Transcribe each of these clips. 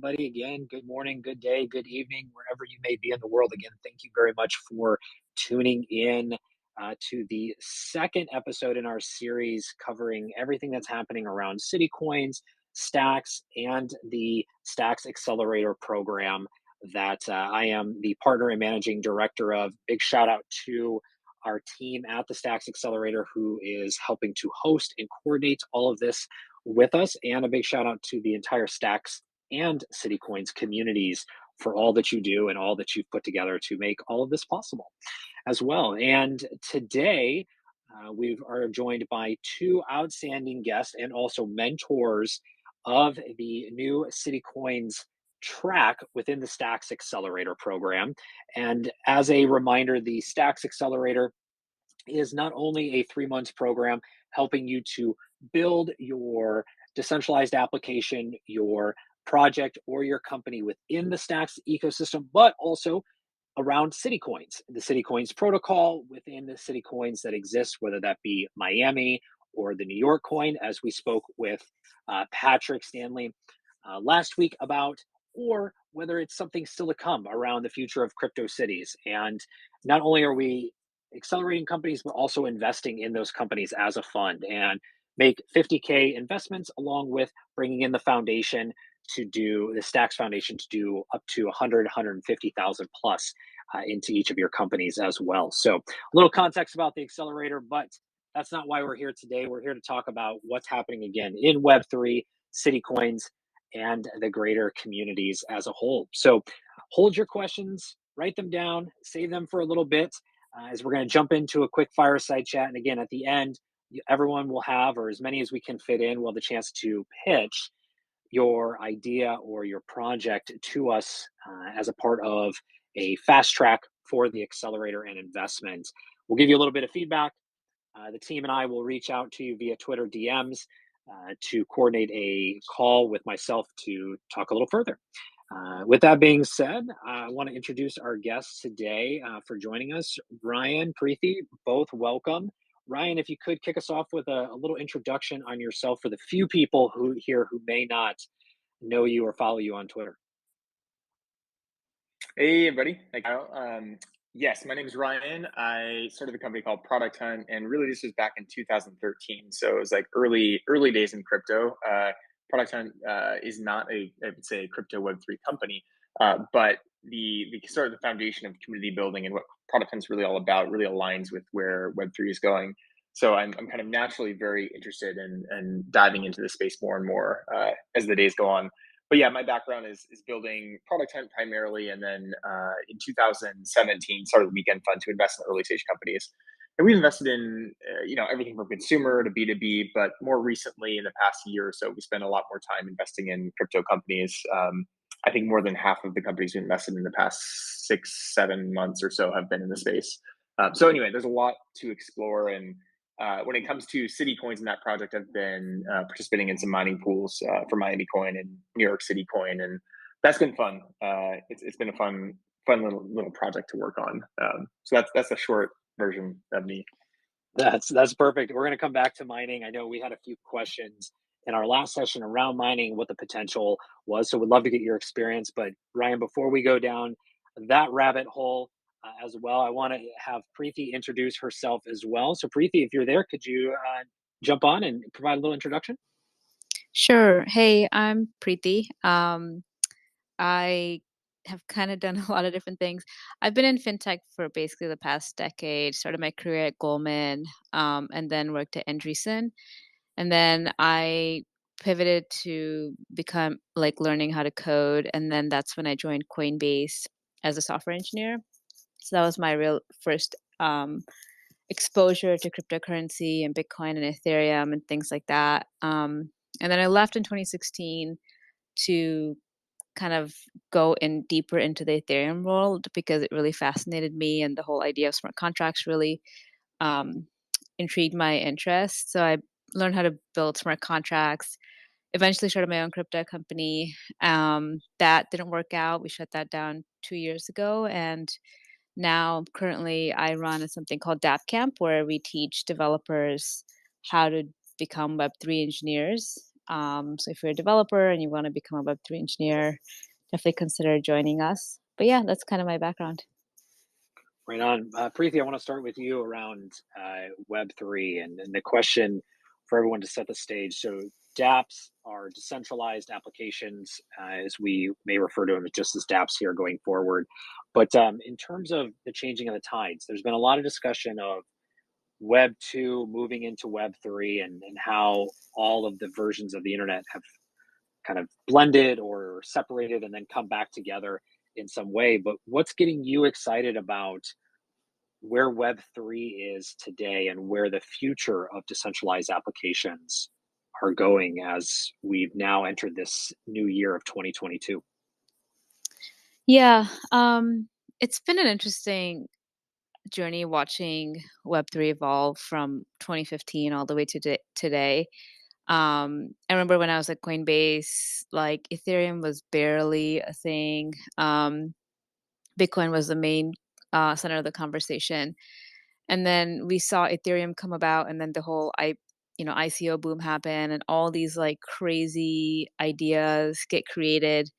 Buddy, again, good morning, good day, good evening, wherever you may be in the world. Again, thank you very much for tuning in to the second episode in our series covering everything that's happening around CityCoins, Stacks, and the Stacks Accelerator program that I am the partner and managing director of. Big shout out to our team at the Stacks Accelerator who is helping to host and coordinate all of this with us, and a big shout out to the entire Stacks and CityCoins communities for all that you do and all that you've put together to make all of this possible as well. And today, we are joined by two outstanding guests and also mentors of the new CityCoins track within the Stacks Accelerator program. And as a reminder, the Stacks Accelerator is not only a 3 months program helping you to build your decentralized application, your project, or your company within the Stacks ecosystem, but also around CityCoins, the CityCoins protocol within the CityCoins that exists, whether that be Miami or the New York coin, as we spoke with Patrick Stanley last week about, or whether it's something still to come around the future of crypto cities. And not only are we accelerating companies, but also investing in those companies as a fund and make 50K investments along with bringing in the foundation to do the Stacks Foundation to do up to 150,000 plus into each of your companies as well. So a little context about the accelerator, but that's not why we're here today. We're here to talk about what's happening again in Web3, CityCoins, and the greater communities as a whole. So hold your questions, write them down, save them for a little bit as we're going to jump into a quick fireside chat. And again, at the end, everyone will have, or as many as we can fit in, will have the chance to pitch your idea or your project to us as a part of a fast track for the accelerator and investment. We'll give you a little bit of feedback. The team and I will reach out to you via Twitter DMs to coordinate a call with myself to talk a little further. With that being said, I want to introduce our guests today for joining us. Ryan, Preethi, both welcome. Ryan, if you could kick us off with a little introduction on yourself for the few people who may not know you or follow you on Twitter. Hey, everybody. Hi, Kyle. Yes, my name is Ryan. I started a company called Product Hunt, and really this was back in 2013. So it was like early days in crypto. Product Hunt is not I would say, a crypto Web3 company, but the sort of the foundation of community building and what Product Hunt's really all about really aligns with where Web3 is going. So I'm kind of naturally very interested in diving into the space more and more as the days go on. But yeah, my background is building Product Hunt primarily, and then in 2017 started the Weekend Fund to invest in early stage companies. And we've invested in everything from consumer to B2B, but more recently in the past year or so, we spent a lot more time investing in crypto companies. I think more than half of the companies we invested in the past 6-7 months or so have been in the space. So anyway, there's a lot to explore, and when it comes to CityCoins in that project, I've been participating in some mining pools for Miami Coin and New York City Coin, and that's been fun. It's been a fun little project to work on. So that's a short version of me. That's perfect. We're going to come back to mining. I know we had a few questions in our last session around mining, what the potential was. So we'd love to get your experience. But Ryan, before we go down that rabbit hole as well, I want to have Preethi introduce herself as well. So Preethi, if you're there, could you jump on and provide a little introduction? Sure. Hey, I'm Preethi. I have kind of done a lot of different things. I've been in fintech for basically the past decade. Started my career at Goldman, and then worked at Andreessen, and then I pivoted to become like learning how to code, and then that's when I joined Coinbase as a software engineer. So that was my real first exposure to cryptocurrency and Bitcoin and Ethereum and things like that. And then I left in 2016 to kind of go in deeper into the Ethereum world because it really fascinated me, and the whole idea of smart contracts really intrigued my interest. So I learned how to build smart contracts. Eventually started my own crypto company. That didn't work out. We shut that down 2 years ago, and now currently I run something called DApp Camp, where we teach developers how to become Web3 engineers. So if you're a developer and you want to become a Web3 engineer, definitely consider joining us. But yeah, that's kind of my background. Right on. Preethi, I want to start with you around Web3 and the question for everyone to set the stage. So, dApps are decentralized applications, as we may refer to them just as dApps here going forward. But in terms of the changing of the tides, there's been a lot of discussion of Web 2 moving into Web 3 and how all of the versions of the internet have kind of blended or separated and then come back together in some way. But what's getting you excited about where Web3 is today and where the future of decentralized applications are going as we've now entered this new year of 2022? Yeah, it's been an interesting journey watching Web3 evolve from 2015 all the way to today. I remember when I was at Coinbase, like Ethereum was barely a thing. Bitcoin was the main center of the conversation, and then we saw Ethereum come about, and then the whole ICO boom happen, and all these like crazy ideas get created,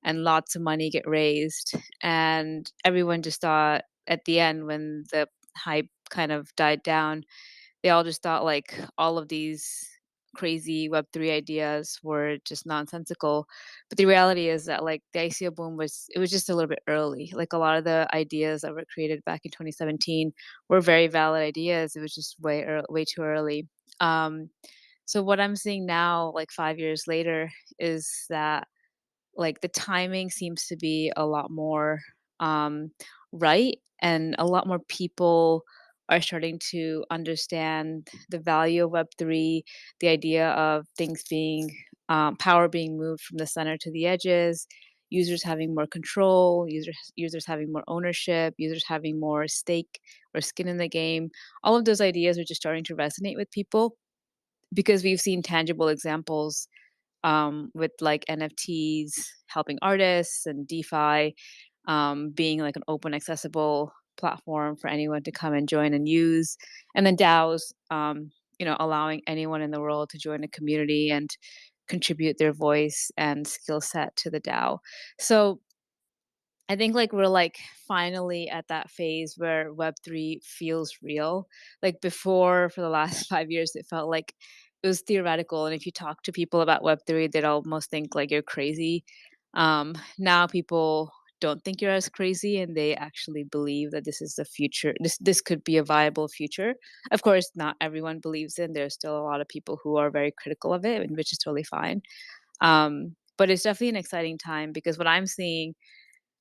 and lots of money get raised, and everyone just thought at the end when the hype kind of died down, they all just thought like all of these crazy Web3 ideas were just nonsensical. But the reality is that like the ICO boom was just a little bit early. Like a lot of the ideas that were created back in 2017 were very valid ideas. It was just way too early. Um, so what I'm seeing now, like 5 years later, is that like the timing seems to be a lot more um, right, and a lot more people are starting to understand the value of Web3, the idea of things being power being moved from the center to the edges, users having more control, users having more ownership, users having more stake or skin in the game. All of those ideas are just starting to resonate with people because we've seen tangible examples with like NFTs helping artists and DeFi being like an open, accessible platform for anyone to come and join and use, and then DAOs, allowing anyone in the world to join a community and contribute their voice and skill set to the DAO. So I think like we're like finally at that phase where Web3 feels real. Like before, for the last 5 years, it felt like it was theoretical. And if you talk to people about Web3, they'd almost think like you're crazy. Now people don't think you're as crazy and they actually believe that this is the future. This could be a viable future. Of course, not everyone believes in. There's still a lot of people who are very critical of it, and which is totally fine. But it's definitely an exciting time because what I'm seeing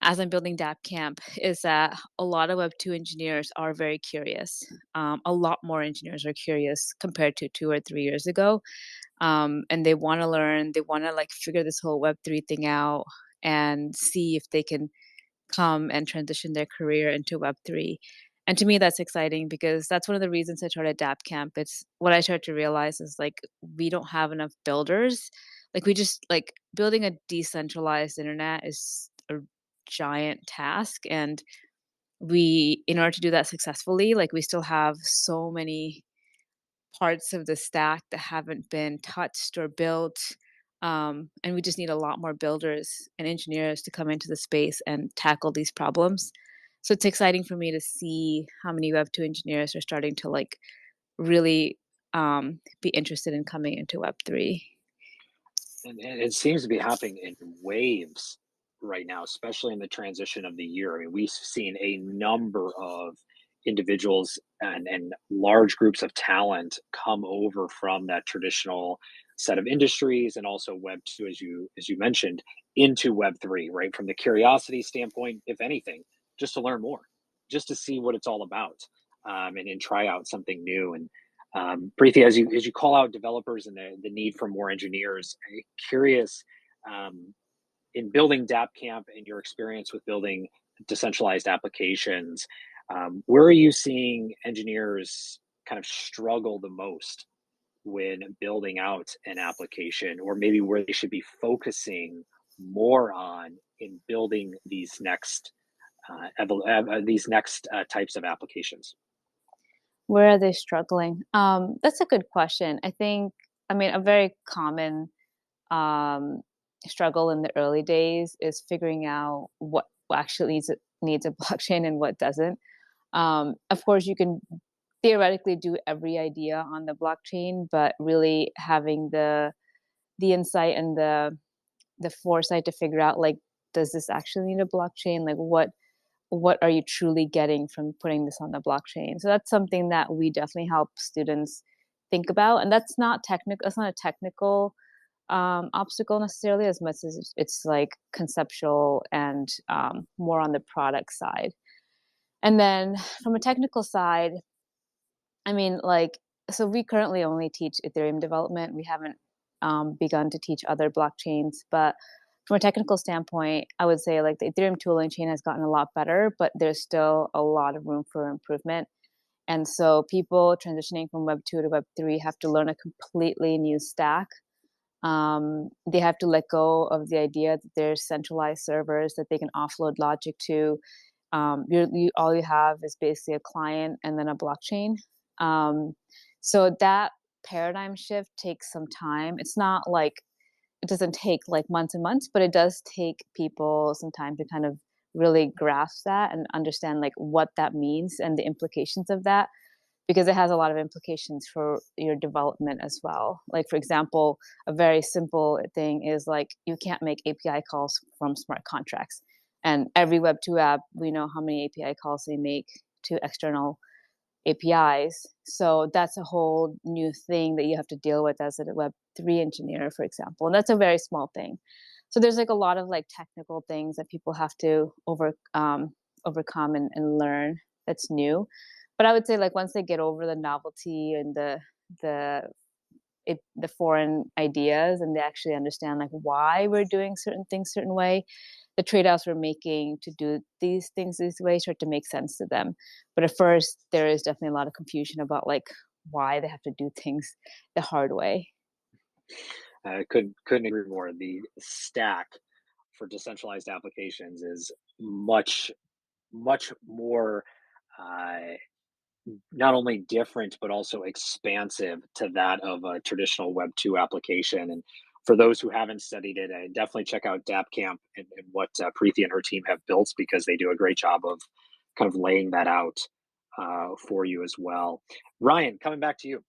as I'm building Dap Camp is that a lot of Web2 engineers are very curious. A lot more engineers are curious compared to 2 or 3 years ago. And they want to learn, they want to like figure this whole Web3 thing out and see if they can come and transition their career into Web3. And to me, that's exciting because that's one of the reasons I started Dap Camp. It's what I started to realize is like we don't have enough builders. Like we just like building a decentralized internet is a giant task, and we in order to do that successfully, like we still have so many parts of the stack that haven't been touched or built. And we just need a lot more builders and engineers to come into the space and tackle these problems. So it's exciting for me to see how many Web2 engineers are starting to like really be interested in coming into Web3. And it seems to be happening in waves right now, especially in the transition of the year. I mean, we've seen a number of individuals and large groups of talent come over from that traditional set of industries and also Web 2, as you mentioned, into Web 3, right? From the curiosity standpoint, if anything, just to learn more, just to see what it's all about, and try out something new. And Preethi, as you call out developers and the need for more engineers, I'm curious, um, in building Dap Camp and your experience with building decentralized applications, where are you seeing engineers kind of struggle the most when building out an application, or maybe where they should be focusing more on in building these next types of applications? Where are they struggling? That's a good question. I think, I mean, a very common struggle in the early days is figuring out what actually needs a blockchain and what doesn't. Of course, you can theoretically do every idea on the blockchain, but really having the insight and the foresight to figure out, like, does this actually need a blockchain? Like, what are you truly getting from putting this on the blockchain? So that's something that we definitely help students think about, and that's not technical. That's not a technical obstacle necessarily, as much as it's like conceptual and more on the product side. And then from a technical side, I mean, like, so we currently only teach Ethereum development. We haven't begun to teach other blockchains, but from a technical standpoint, I would say like the Ethereum tooling chain has gotten a lot better, but there's still a lot of room for improvement. And so people transitioning from Web 2 to Web 3 have to learn a completely new stack. They have to let go of the idea that there's centralized servers that they can offload logic to. All you have is basically a client and then a blockchain. So that paradigm shift takes some time. It's not like it doesn't take like months and months, but it does take people some time to kind of really grasp that and understand like what that means and the implications of that, because it has a lot of implications for your development as well. Like, for example, a very simple thing is like you can't make API calls from smart contracts. And every Web 2 app, we know how many API calls they make to external APIs. So that's a whole new thing that you have to deal with as a Web 3 engineer, for example. And that's a very small thing. So there's like a lot of like technical things that people have to overcome and learn that's new. But I would say like once they get over the novelty and the foreign ideas, and they actually understand like why we're doing certain things certain way, the trade-offs we're making to do these things this way start to make sense to them. But at first, there is definitely a lot of confusion about like why they have to do things the hard way. Couldn't agree more. The stack for decentralized applications is much more uh, not only different but also expansive to that of a traditional Web 2 application. And for those who haven't studied it, I definitely check out DAppCamp and what Preethi and her team have built, because they do a great job of kind of laying that out for you as well. Ryan, coming back to you,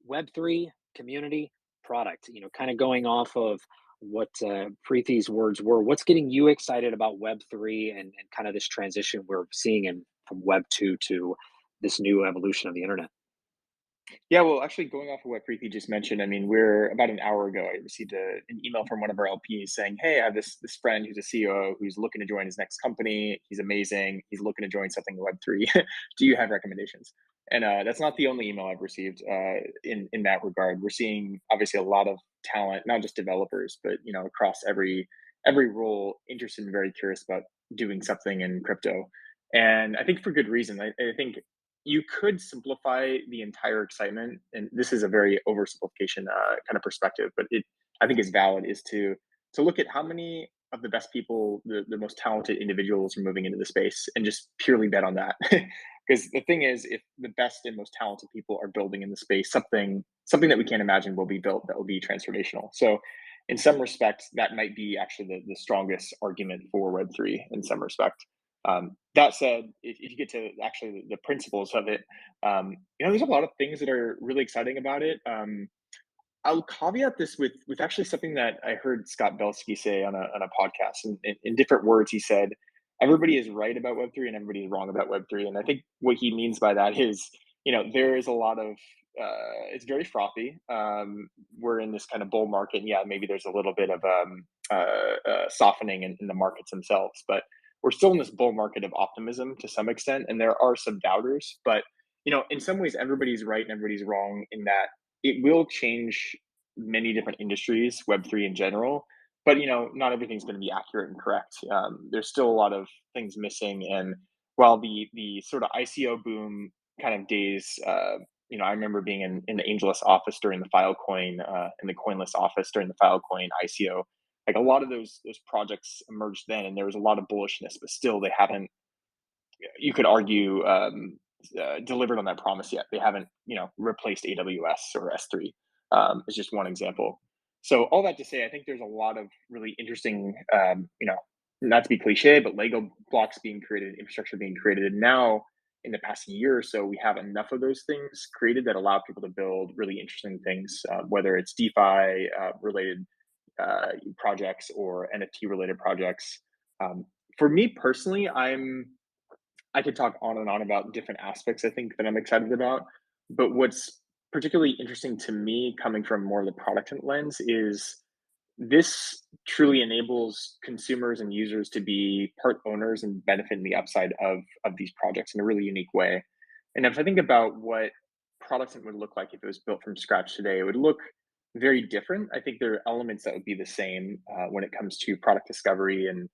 Web3 community product. Kind of going off of what Preethi's words were. What's getting you excited about Web3 and kind of this transition we're seeing from Web 2 to this new evolution of the internet? Yeah, well, actually, going off of what Preeti just mentioned, I mean, we're about an hour ago, I received an email from one of our LPs saying, "Hey, I have this friend who's a CEO who's looking to join his next company. He's amazing. He's looking to join something in Web3. Do you have recommendations?" And that's not the only email I've received in that regard. We're seeing obviously a lot of talent, not just developers, but across every role, interested and very curious about doing something in crypto. And I think for good reason. I think you could simplify the entire excitement, and this is a very oversimplification kind of perspective, but it I think is valid, is to look at how many of the best people, the most talented individuals are moving into the space, and just purely bet on that. Because the thing is, if the best and most talented people are building in the space, something that we can't imagine will be built that will be transformational. So in some respects, that might be actually the strongest argument for Web3 in some respect. That said, if you get to actually the principles of it, there's a lot of things that are really exciting about it. I'll caveat this with actually something that I heard Scott Belsky say on a podcast. And in different words, he said, "Everybody is right about Web3 and everybody is wrong about Web3." And I think what he means by that is, there is a lot of it's very frothy. We're in this kind of bull market, and yeah, maybe there's a little bit of softening in the markets themselves, but we're still in this bull market of optimism to some extent, and there are some doubters. But in some ways, everybody's right and everybody's wrong in that it will change many different industries, Web3 in general. But not everything's going to be accurate and correct. There's still a lot of things missing, and while the sort of ICO boom kind of days, I remember being in the AngelList office during the Filecoin, in the CoinList office during the Filecoin ICO. Like a lot of those projects emerged then, and there was a lot of bullishness, but still they haven't. You could argue delivered on that promise yet. They haven't replaced AWS or S3. It's just one example. So all that to say, I think there's a lot of really interesting, not to be cliche, but Lego blocks being created, infrastructure being created. And now in the past year or so, we have enough of those things created that allow people to build really interesting things, whether it's DeFi related projects or NFT related projects. Um, for me personally, I could talk on and on about different aspects I think that I'm excited about. But what's particularly interesting to me coming from more of the product lens is this truly enables consumers and users to be part owners and benefit in the upside of these projects in a really unique way. And if I think about what products would look like if it was built from scratch today, it would look very different. I think there are elements that would be the same when it comes to product discovery and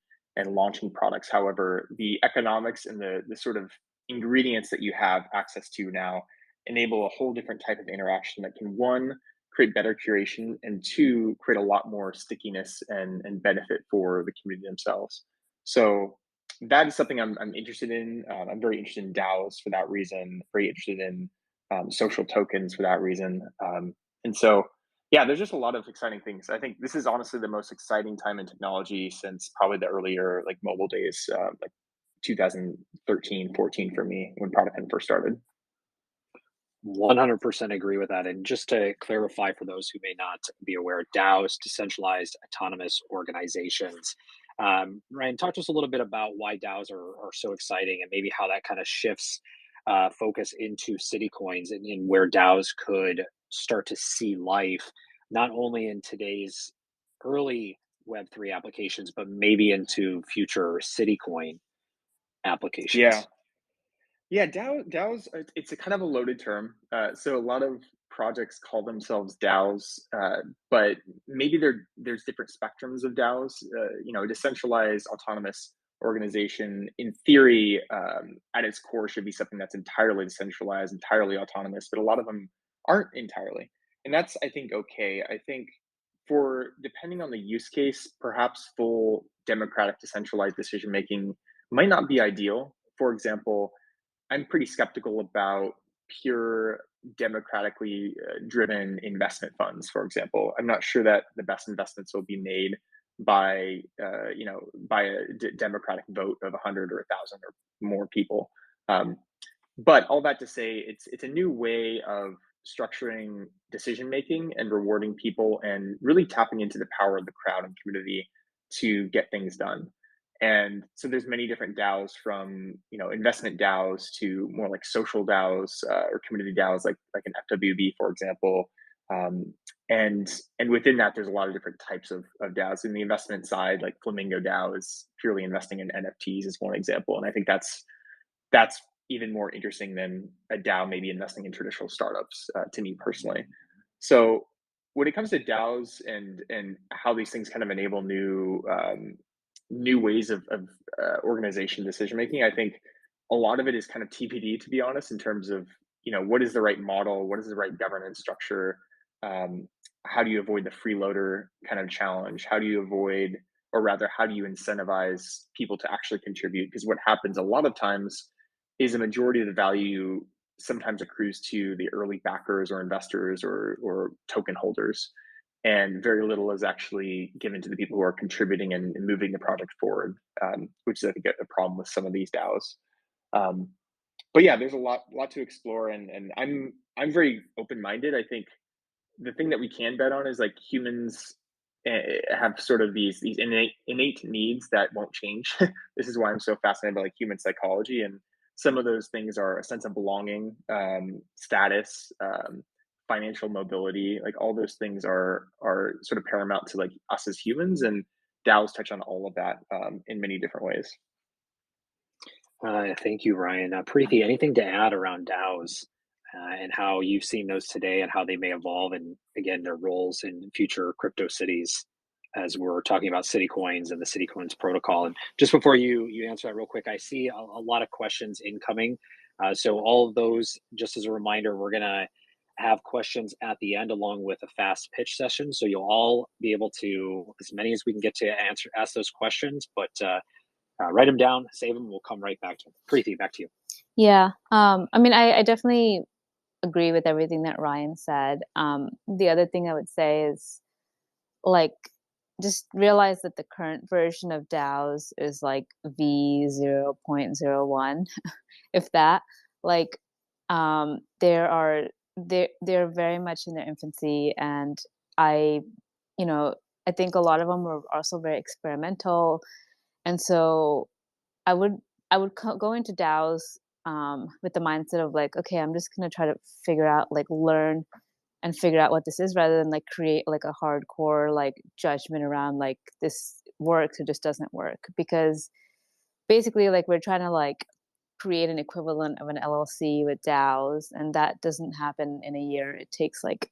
launching products. However, the economics and the sort of ingredients that you have access to now enable a whole different type of interaction that can, one, create better curation, and two, create a lot more stickiness and benefit for the community themselves. So that is something I'm interested in. I'm very interested in DAOs for that reason, very interested in social tokens for that reason. And so, yeah, there's just a lot of exciting things. I think this is honestly the most exciting time in technology since probably the earlier like mobile days, like 2013, 14 for me when Product Hunt first started. 100% agree with that. And just to clarify for those who may not be aware, DAOs, decentralized autonomous organizations. Ryan, talk to us a little bit about why DAOs are so exciting and maybe how that kind of shifts focus into CityCoins and where DAOs could start to see life, not only in today's early Web3 applications, but maybe into future CityCoin Yeah, applications. yeah, DAOs, it's a kind of a loaded term. So a lot of projects call themselves DAOs, but maybe there's different spectrums of DAOs. Decentralized autonomous organization, in theory, at its core, should be something that's entirely decentralized, entirely autonomous. But a lot of them aren't entirely, and that's, I think, okay. I think for depending on the use case, perhaps full democratic decentralized decision making might not be ideal. For example, I'm pretty skeptical about pure democratically driven investment funds, for example. I'm not sure that the best investments will be made by, by a democratic vote of 100 or 1,000 or more people. Um, but all that to say, it's a new way of structuring decision making and rewarding people and really tapping into the power of the crowd and community to get things done. And so there's many different DAOs, from investment DAOs to more like social DAOs or community DAOs, like an FWB, for example. Um, and within that, there's a lot of different types of DAOs. In the investment side, like Flamingo DAO is purely investing in NFTs is one example, and I think that's even more interesting than a DAO maybe investing in traditional startups to me personally. So when it comes to DAOs and how these things kind of enable new ways of organization decision making, I think a lot of it is kind of TPD, to be honest, in terms of what is the right model, what is the right governance structure, um, how do you avoid the freeloader kind of challenge, how do you avoid, or rather, how do you incentivize people to actually contribute? Because what happens a lot of times is a majority of the value sometimes accrues to the early backers or investors or token holders, and very little is actually given to the people who are contributing and moving the project forward, which is, I think, a problem with some of these DAOs. Um, but yeah, there's a lot to explore, and I'm very open minded. I think the thing that we can bet on is like humans have sort of these innate needs that won't change. This is why I'm so fascinated by like human psychology, and some of those things are a sense of belonging, status, financial mobility. Like all those things are sort of paramount to like us as humans, and DAOs touch on all of that in many different ways. Thank you, Ryan. Preethi, anything to add around DAOs and how you've seen those today and how they may evolve and, again, their roles in future crypto cities as we're talking about city coins and the city coins protocol. And just before you answer that real quick, I see a lot of questions incoming. So all of those, just as a reminder, we're going to have questions at the end along with a fast pitch session. So you'll all be able to, as many as we can get to ask those questions, but write them down, save them. We'll come right back to them. Preethi, back to you. Yeah. I mean, I definitely agree with everything that Ryan said. The other thing I would say is like just realize that the current version of DAOs is like V 0.01, if that. Like, they're very much in their infancy, and I, you know, I think a lot of them were also very experimental, and so I would go into DAOs with the mindset of like, okay, I'm just gonna try to figure out, like, learn and figure out what this is, rather than like create like a hardcore like judgment around like this works or just doesn't work. Because basically, like, we're trying to like create an equivalent of an LLC with DAOs, and that doesn't happen in a year. It takes like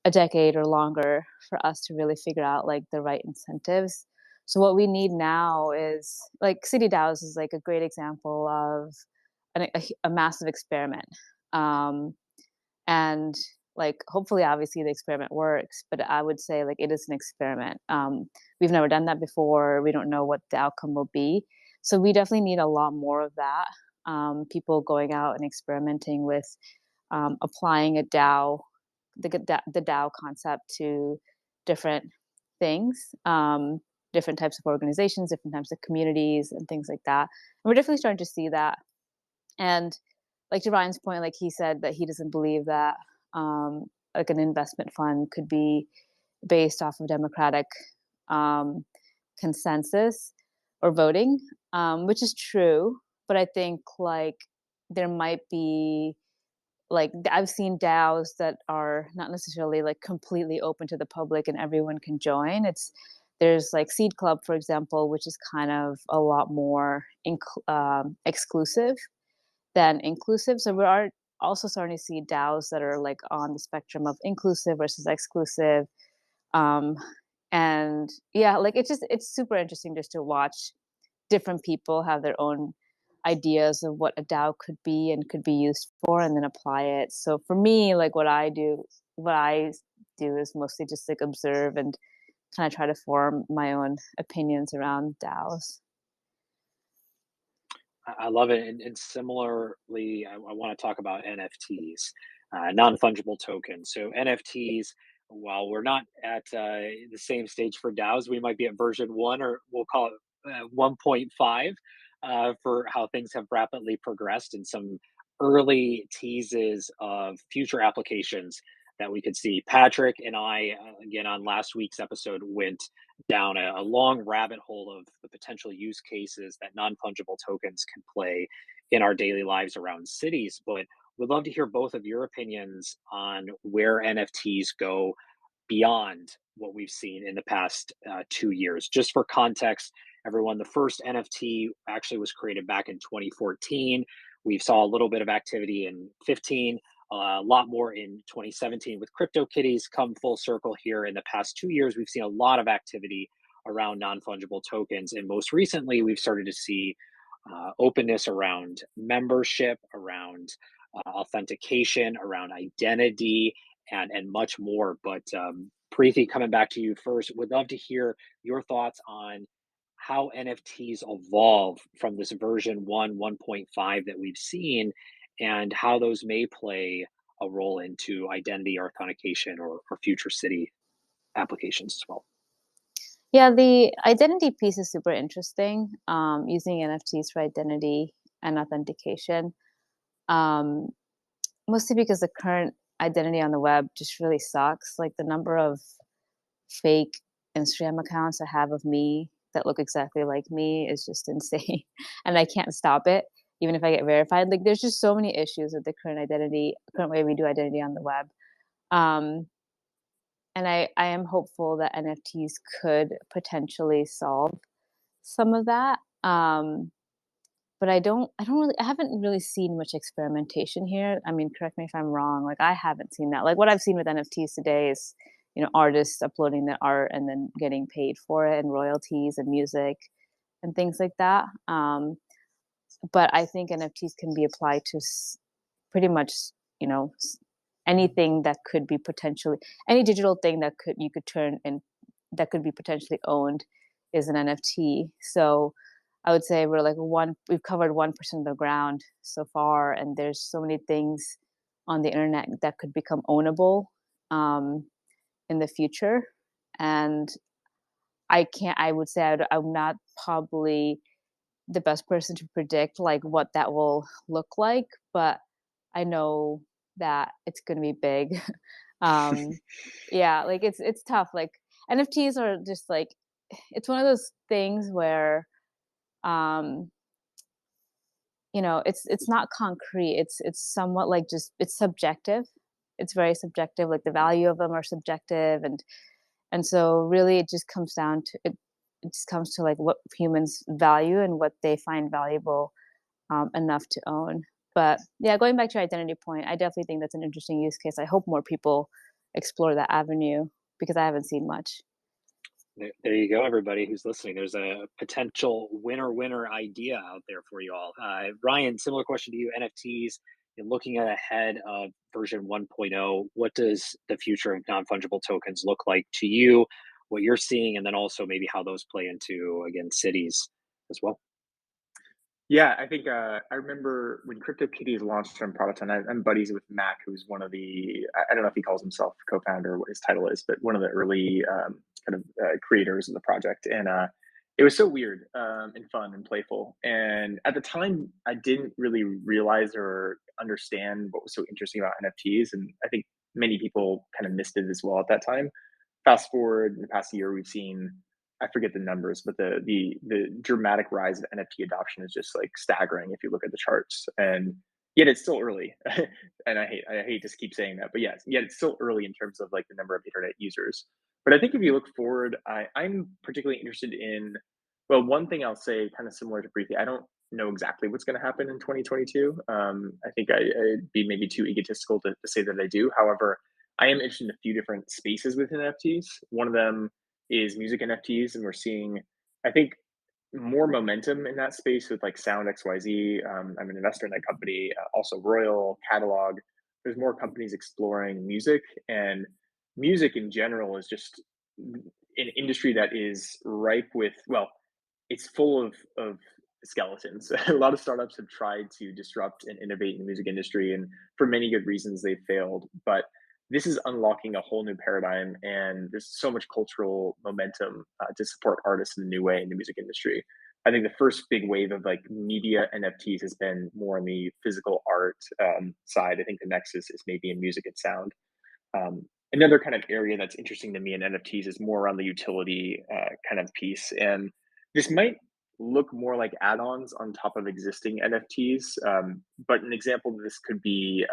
a decade or longer for us to really figure out like the right incentives. So what we need now is like City DAOs is like a great example of a massive experiment. Um, and like hopefully obviously the experiment works, but I would say like it is an experiment. We've never done that before. We don't know what the outcome will be. So we definitely need a lot more of that. People going out and experimenting with applying a DAO, the DAO concept to different things, different types of organizations, different types of communities, and things like that. And we're definitely starting to see that. And like to Ryan's point, like he said that he doesn't believe that like an investment fund could be based off of democratic um, consensus or voting, which is true. But I think like there might be like I've seen DAOs that are not necessarily like completely open to the public and everyone can join. There's like Seed Club, for example, which is kind of a lot more exclusive than inclusive. So we are also starting to see DAOs that are like on the spectrum of inclusive versus exclusive. Um, and yeah, like it's super interesting just to watch different people have their own ideas of what a DAO could be and could be used for, and then apply it. So for me, like what I do is mostly just like observe and kind of try to form my own opinions around DAOs. I love it. And similarly, I want to talk about NFTs, non-fungible tokens. So NFTs, while we're not at the same stage for DAOs, we might be at version one, or we'll call it 1.5, for how things have rapidly progressed, and some early teases of future applications that we could see. Patrick and I, again, on last week's episode, went down a long rabbit hole of the potential use cases that non-fungible tokens can play in our daily lives around cities. But we'd love to hear both of your opinions on where NFTs go beyond what we've seen in the past 2 years. Just for context, everyone, the first NFT actually was created back in 2014. We saw a little bit of activity in 15, a lot more in 2017 with CryptoKitties. Come full circle here. In the past 2 years, we've seen a lot of activity around non-fungible tokens. And most recently, we've started to see openness around membership, around authentication, around identity, and much more. But Preethi, coming back to you first, would love to hear your thoughts on how NFTs evolve from this version 1, 1.5 that we've seen, and how those may play a role into identity or authentication, or future city applications as well. Yeah, the identity piece is super interesting. Using NFTs for identity and authentication, um, mostly because the current identity on the web just really sucks. Like the number of fake Instagram accounts I have of me that look exactly like me is just insane, and I can't stop it even if I get verified. Like there's just so many issues with the current way we do identity on the web. Um, and I am hopeful that NFTs could potentially solve some of that. But I haven't really seen much experimentation here. I mean, correct me if I'm wrong. Like I haven't seen that. Like what I've seen with NFTs today is, artists uploading their art and then getting paid for it, and royalties and music and things like that. But I think NFTs can be applied to pretty much, you know, anything that could be potentially any digital thing that you could turn in that could be potentially owned is an NFT. So I would say we've covered 1% of the ground so far, and there's so many things on the internet that could become ownable in the future. And I would say I'm not probably the best person to predict like what that will look like, but I know that it's going to be big. Yeah, like it's tough. Like NFTs are just like, it's one of those things where, um, it's not concrete. It's somewhat like, just it's subjective. It's very subjective. Like the value of them are subjective, and so really it just comes down to it. It just comes to like what humans value and what they find valuable enough to own. But yeah, going back to your identity point, I definitely think that's an interesting use case. I hope more people explore that avenue because I haven't seen much. There you go, everybody who's listening. There's a potential winner idea out there for you all. Ryan, similar question to you. NFTs, and looking ahead of version 1.0, what does the future of non-fungible tokens look like to you, what you're seeing, and then also maybe how those play into, again, cities as well? Yeah, I think I remember when CryptoKitties launched on Product Hunt. I'm buddies with Mac, who's one of the I don't know if he calls himself co-founder or what his title is, but one of the early kind of creators of the project. And it was so weird and fun and playful. And at the time, I didn't really realize or understand what was so interesting about NFTs. And I think many people kind of missed it as well at that time. Fast forward in the past year, we've seen, I forget the numbers, but the dramatic rise of NFT adoption is just like staggering if you look at the charts. And yet it's still early. And I hate to keep saying that, but yes, yet it's still early in terms of like the number of internet users. But I think if you look forward, I'm particularly interested in, well, one thing I'll say, kind of similar to Preethi, I don't know exactly what's going to happen in 2022. I think I'd be maybe too egotistical to say that I do. However, I am interested in a few different spaces within NFTs. One of them is music NFTs, and we're seeing, I think, more momentum in that space with like Sound XYZ. I'm an investor in that company, also Royal, Catalog. There's more companies exploring music, and music in general is just an industry that is ripe with, well, it's full of skeletons. A lot of startups have tried to disrupt and innovate in the music industry, and for many good reasons, they've failed. But this is unlocking a whole new paradigm, and there's so much cultural momentum to support artists in a new way in the music industry. I think the first big wave of like media NFTs has been more on the physical art side. I think the next is maybe in music and sound. Another kind of area that's interesting to me in NFTs is more around the utility kind of piece. And this might look more like add-ons on top of existing NFTs. But an example of this could be,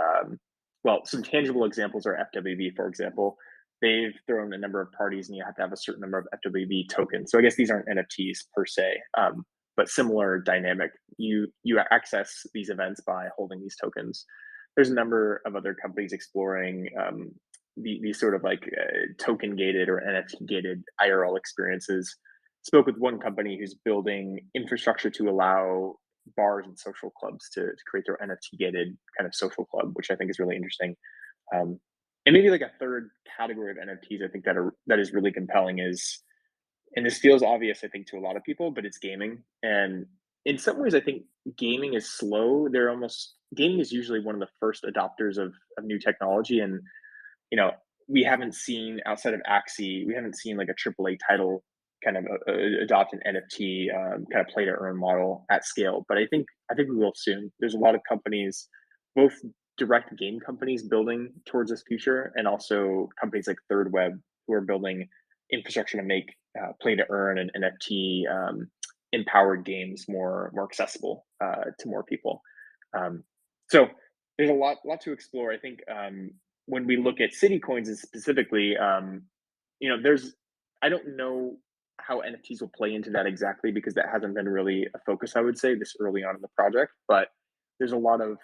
well, some tangible examples are FWB, for example. They've thrown a number of parties and you have to have a certain number of FWB tokens. So I guess these aren't NFTs per se, but similar dynamic. You access these events by holding these tokens. There's a number of other companies exploring these sort of like token gated or NFT gated IRL experiences. Spoke with one company who's building infrastructure to allow bars and social clubs to create their NFT gated kind of social club, which I think is really interesting. And maybe like a third category of NFTs I think that is really compelling is, and this feels obvious I think to a lot of people, but it's gaming. And in some ways I think gaming is slow. Gaming is usually one of the first adopters of new technology. And you know, we haven't seen outside of Axie, we haven't seen like a AAA title kind of adopt an NFT kind of play to earn model at scale. But I think we will soon. There's a lot of companies, both direct game companies building towards this future, and also companies like Third Web who are building infrastructure to make play to earn and NFT empowered games more accessible to more people. So there's a lot to explore. I think when we look at CityCoins specifically, there's I don't know how NFTs will play into that exactly because that hasn't been really a focus, I would say, this early on in the project. But there's a lot of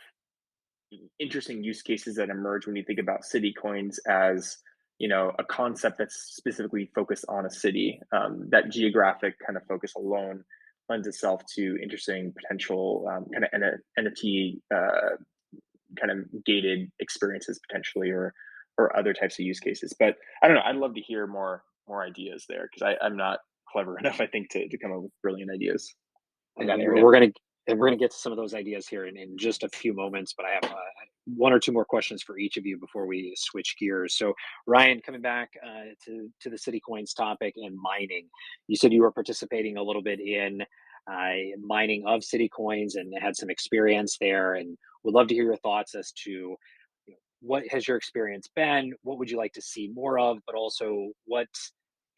interesting use cases that emerge when you think about CityCoins as a concept that's specifically focused on a city. That geographic kind of focus alone lends itself to interesting potential kind of NFT kind of gated experiences potentially, or other types of use cases. But I don't know. I'd love to hear more ideas there because I'm not clever enough, I think, to come up with brilliant ideas in that And area. we're gonna get to some of those ideas here in just a few moments. But I have one or two more questions for each of you before we switch gears. So, Ryan, coming back to the City Coins topic and mining, you said you were participating a little bit in mining of City Coins and had some experience there, and would love to hear your thoughts as to what has your experience been, what would you like to see more of, but also what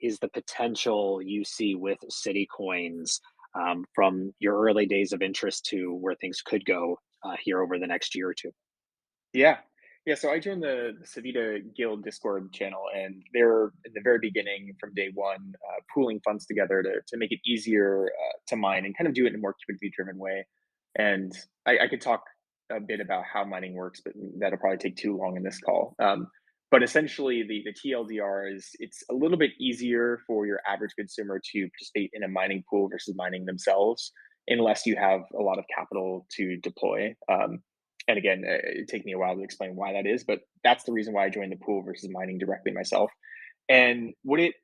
is the potential you see with City Coins from your early days of interest to where things could go here over the next year or two. Yeah. Yeah. So I joined the Savita Guild Discord channel, and they're in the very beginning from day one, pooling funds together to make it easier to mine and kind of do it in a more community driven way. And I could talk a bit about how mining works, but that'll probably take too long in this call. But essentially, the TLDR is it's a little bit easier for your average consumer to participate in a mining pool versus mining themselves, unless you have a lot of capital to deploy. And again, it take me a while to explain why that is, but that's the reason why I joined the pool versus mining directly myself. And what it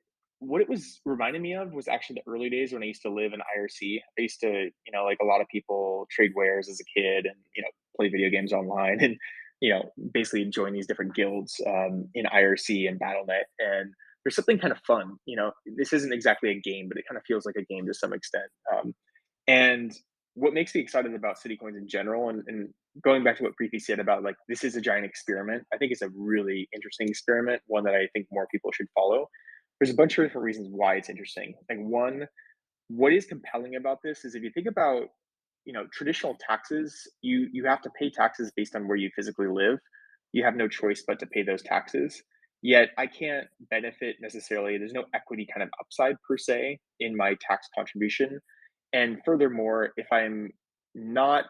was reminding me of was actually the early days when I used to live in IRC. I used to, like a lot of people, trade wares as a kid, and play video games online, and basically join these different guilds in IRC and BattleNet. And there's something kind of fun. This isn't exactly a game, but it kind of feels like a game to some extent. And what makes me excited about city coins in general, and going back to what Preethi said about like this is a giant experiment, I think it's a really interesting experiment, one that I think more people should follow. There's a bunch of different reasons why it's interesting. Like one, what is compelling about this is if you think about traditional taxes, you have to pay taxes based on where you physically live. You have no choice but to pay those taxes. Yet I can't benefit necessarily. There's no equity kind of upside per se in my tax contribution. And furthermore, if I'm not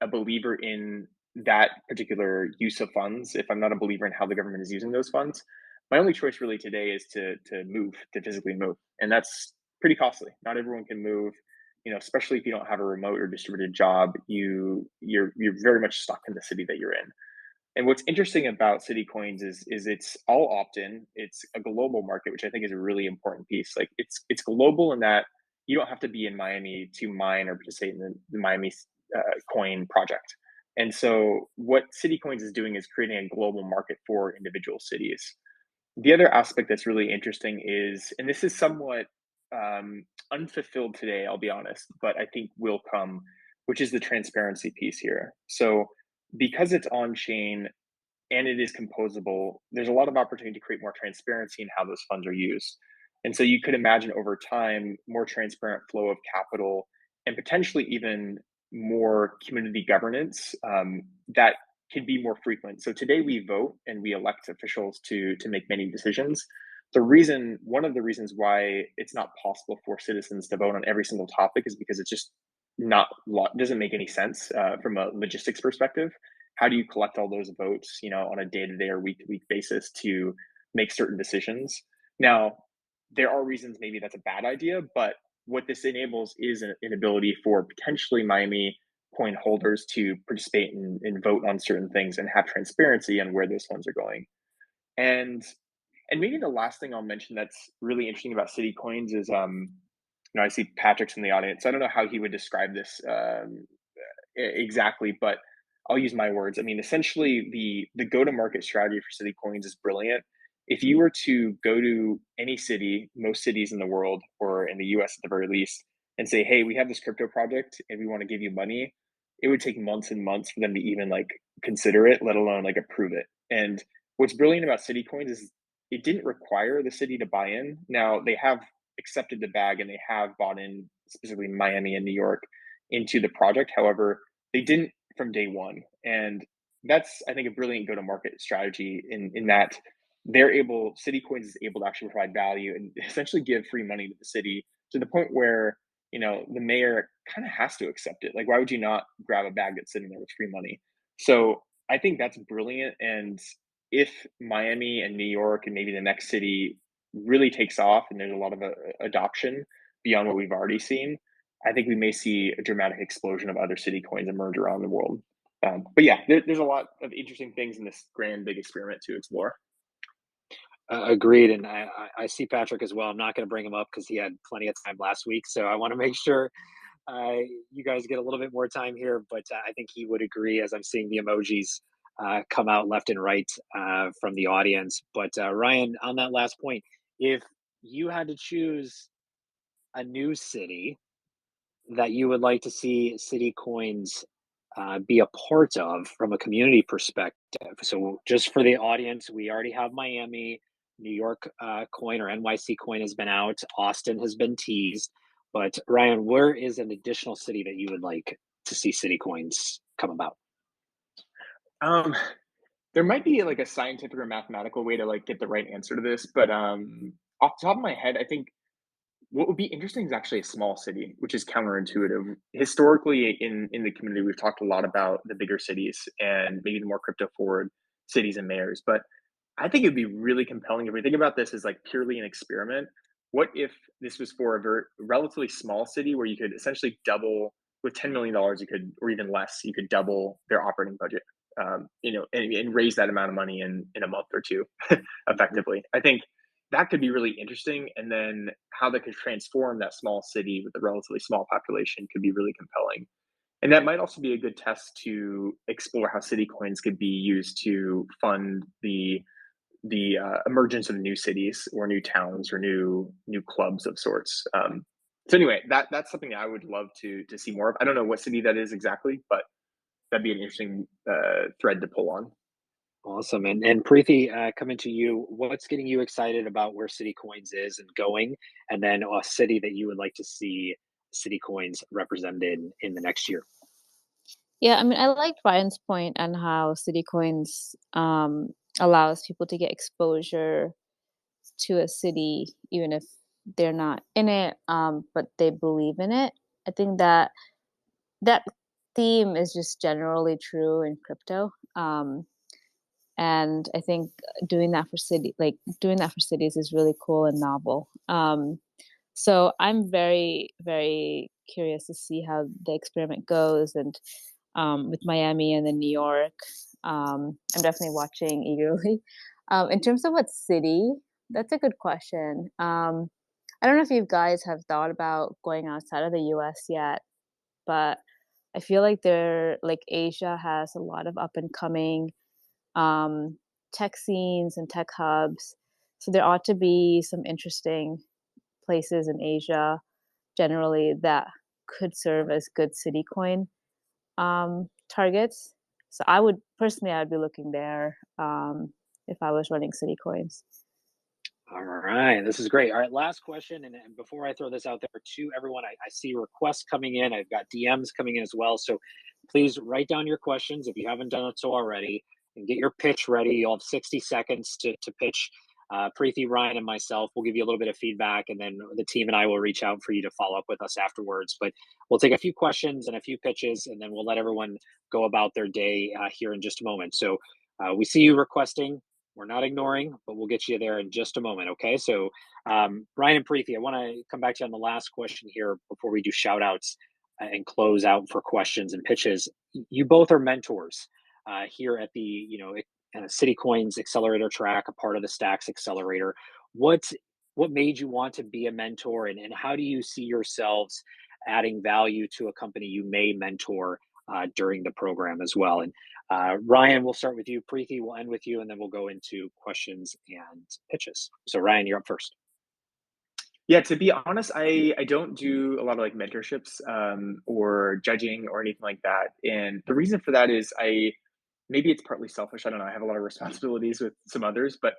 a believer in that particular use of funds, if I'm not a believer in how the government is using those funds, my only choice really today is to move, to physically move. And that's pretty costly. Not everyone can move, especially if you don't have a remote or distributed job, you're very much stuck in the city that you're in. And what's interesting about city coins is it's all opt-in. It's a global market, which I think is a really important piece. Like it's global in that you don't have to be in Miami to mine or participate in the Miami coin project. And so what city coins is doing is creating a global market for individual cities. The other aspect that's really interesting is, and this is somewhat unfulfilled today, I'll be honest, but I think will come, which is the transparency piece here. So because it's on chain and it is composable, there's a lot of opportunity to create more transparency in how those funds are used. And so you could imagine over time, more transparent flow of capital and potentially even more community governance that can be more frequent. So today we vote and we elect officials to make many decisions. One of the reasons why it's not possible for citizens to vote on every single topic is because it's just not doesn't make any sense from a logistics perspective. How do you collect all those votes, on a day-to-day or week-to-week basis to make certain decisions? Now, there are reasons maybe that's a bad idea, but what this enables is an ability for potentially Miami coin holders to participate and vote on certain things and have transparency on where those funds are going. And maybe the last thing I'll mention that's really interesting about city coins is I see Patrick's in the audience. I don't know how he would describe this exactly, but I'll use my words. I mean, essentially, the go-to-market strategy for city coins is brilliant. If you were to go to any city, most cities in the world, or in the US at the very least, and say, hey, we have this crypto project and we want to give you money, it would take months and months for them to even like consider it, let alone like approve it. And what's brilliant about city coins is it didn't require the city to buy in. Now they have accepted the bag and they have bought in, specifically Miami and New York, into the project. However, they didn't from day one. And that's, I think, a brilliant go-to-market strategy in that City Coins is able to actually provide value and essentially give free money to the city to the point where, the mayor kind of has to accept it. Like, why would you not grab a bag that's sitting there with free money? So I think that's brilliant. And if Miami and New York and maybe the next city really takes off and there's a lot of adoption beyond what we've already seen, I think we may see a dramatic explosion of other city coins emerge around the world. But yeah, there's a lot of interesting things in this grand big experiment to explore. Agreed, and I see Patrick as well. I'm not going to bring him up because he had plenty of time last week, so I want to make sure you guys get a little bit more time here. But I think he would agree, as I'm seeing the emojis come out left and right from the audience. But Ryan, on that last point, if you had to choose a new city that you would like to see CityCoins be a part of from a community perspective. So, just for the audience, we already have Miami, New York coin or NYC coin has been out, Austin has been teased. But, Ryan, where is an additional city that you would like to see CityCoins come about? There might be like a scientific or mathematical way to like get the right answer to this, but off the top of my head, I think what would be interesting is actually a small city, which is counterintuitive. Historically, in the community, we've talked a lot about the bigger cities and maybe the more crypto forward cities and mayors. But I think it'd be really compelling if we think about this as like purely an experiment. What if this was for a relatively small city where you could essentially double with $10 million, you could, or even less, you could double their operating budget, and raise that amount of money in a month or two, effectively. I think that could be really interesting. And then how that could transform that small city with a relatively small population could be really compelling. And that might also be a good test to explore how city coins could be used to fund the emergence of new cities or new towns or new clubs of sorts. So anyway, that's something that I would love to see more of. I don't know what city that is exactly, but that'd be an interesting thread to pull on. Awesome. And Preethi, coming to you, what's getting you excited about where CityCoins is and going? And then a city that you would like to see CityCoins represented in the next year. Yeah, I mean, I liked Ryan's point on how CityCoins allows people to get exposure to a city, even if they're not in it, but they believe in it. I think that that theme is just generally true in crypto. And I think doing that for cities is really cool and novel. So I'm very, very curious to see how the experiment goes, and with Miami and then New York, I'm definitely watching eagerly. In terms of what city, that's a good question. I don't know if you guys have thought about going outside of the U.S. yet, but I feel like Asia has a lot of up and coming um, tech scenes and tech hubs. So there ought to be some interesting places in Asia generally that could serve as good city coin targets. So I'd be looking there if I was running city coins. All right, this is great. All right, last question. And before I throw this out there to everyone, I see requests coming in. I've got DMs coming in as well. So please write down your questions if you haven't done it so already and get your pitch ready. You'll have 60 seconds to pitch. Preethi, Ryan, and myself will give you a little bit of feedback, and then the team and I will reach out for you to follow up with us afterwards. But we'll take a few questions and a few pitches, and then we'll let everyone go about their day here in just a moment. So we see you requesting. We're not ignoring, but we'll get you there in just a moment. Okay. So, Ryan and Preethi, I want to come back to you on the last question here before we do shout outs and close out for questions and pitches. You both are mentors here at the, CityCoins Accelerator track, a part of the Stacks Accelerator. What what made you want to be a mentor, and how do you see yourselves adding value to a company you may mentor during the program as well? And Ryan, we'll start with you. Preethi, we'll end with you, and then we'll go into questions and pitches. So, Ryan, you're up first. Yeah, to be honest, I don't do a lot of like mentorships or judging or anything like that. And the reason for that is maybe it's partly selfish. I don't know. I have a lot of responsibilities with some others, but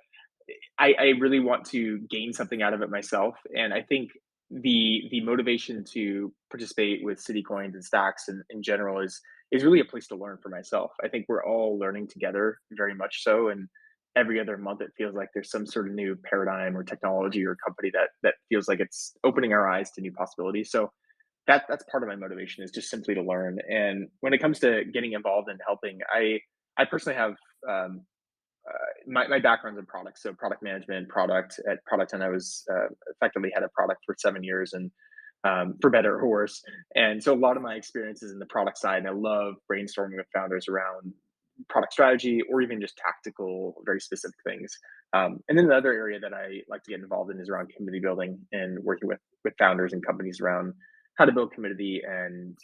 I really want to gain something out of it myself. And I think the motivation to participate with City Coins and Stacks in general is really a place to learn for myself. I think we're all learning together very much so. And every other month it feels like there's some sort of new paradigm or technology or company that feels like it's opening our eyes to new possibilities. So that's part of my motivation is just simply to learn. And when it comes to getting involved and helping, I personally have um, my background's in product, so product management, product at Product, and I was effectively head of product for 7 years, and for better or worse. And so a lot of my experiences in the product side, and I love brainstorming with founders around product strategy or even just tactical, very specific things. And then the other area that I like to get involved in is around community building and working with founders and companies around how to build community. And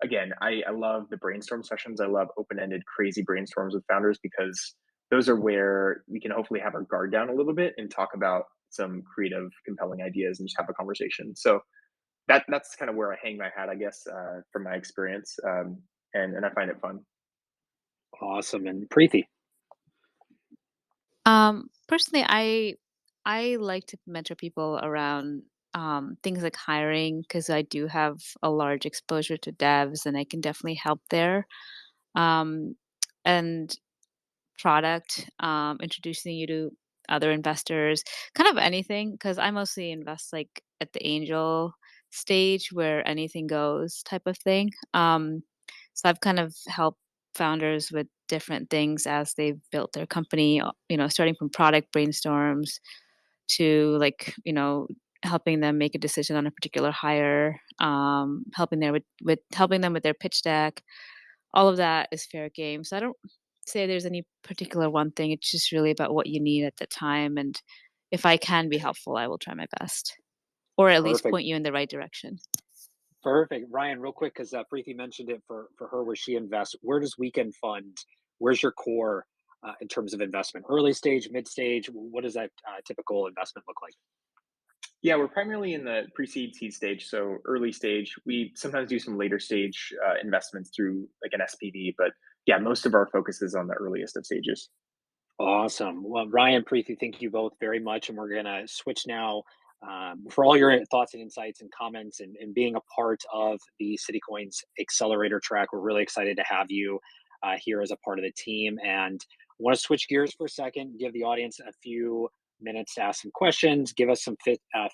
again, I love the brainstorm sessions. I love open-ended, crazy brainstorms with founders, because those are where we can hopefully have our guard down a little bit and talk about some creative, compelling ideas and just have a conversation. So that's kind of where I hang my hat, I guess, from my experience, and I find it fun. Awesome. And Preethi. Personally, I like to mentor people around things like hiring, because I do have a large exposure to devs and I can definitely help there. Um, and product, introducing you to other investors, kind of anything, because I mostly invest like at the angel stage where anything goes type of thing. So I've kind of helped founders with different things as they've built their company, starting from product brainstorms to like, helping them make a decision on a particular hire, helping there with helping them with their pitch deck. All of that is fair game. So I don't say there's any particular one thing. It's just really about what you need at the time. And if I can be helpful, I will try my best, or at least Perfect. point you in the right direction. Perfect. Ryan, real quick, because Preethi mentioned it for her where she invests. Where does Weekend Fund? Where's your core in terms of investment? Early stage, mid stage? What does that typical investment look like? Yeah, we're primarily in the pre-seed seed stage, so early stage. We sometimes do some later stage investments through like an SPV, but yeah, most of our focus is on the earliest of stages. Awesome. Well, Ryan, Preethi, thank you both very much. And we're going to switch now for all your thoughts and insights and comments and being a part of the CityCoins Accelerator track. We're really excited to have you here as a part of the team. And I want to switch gears for a second, give the audience a few minutes to ask some questions, give us some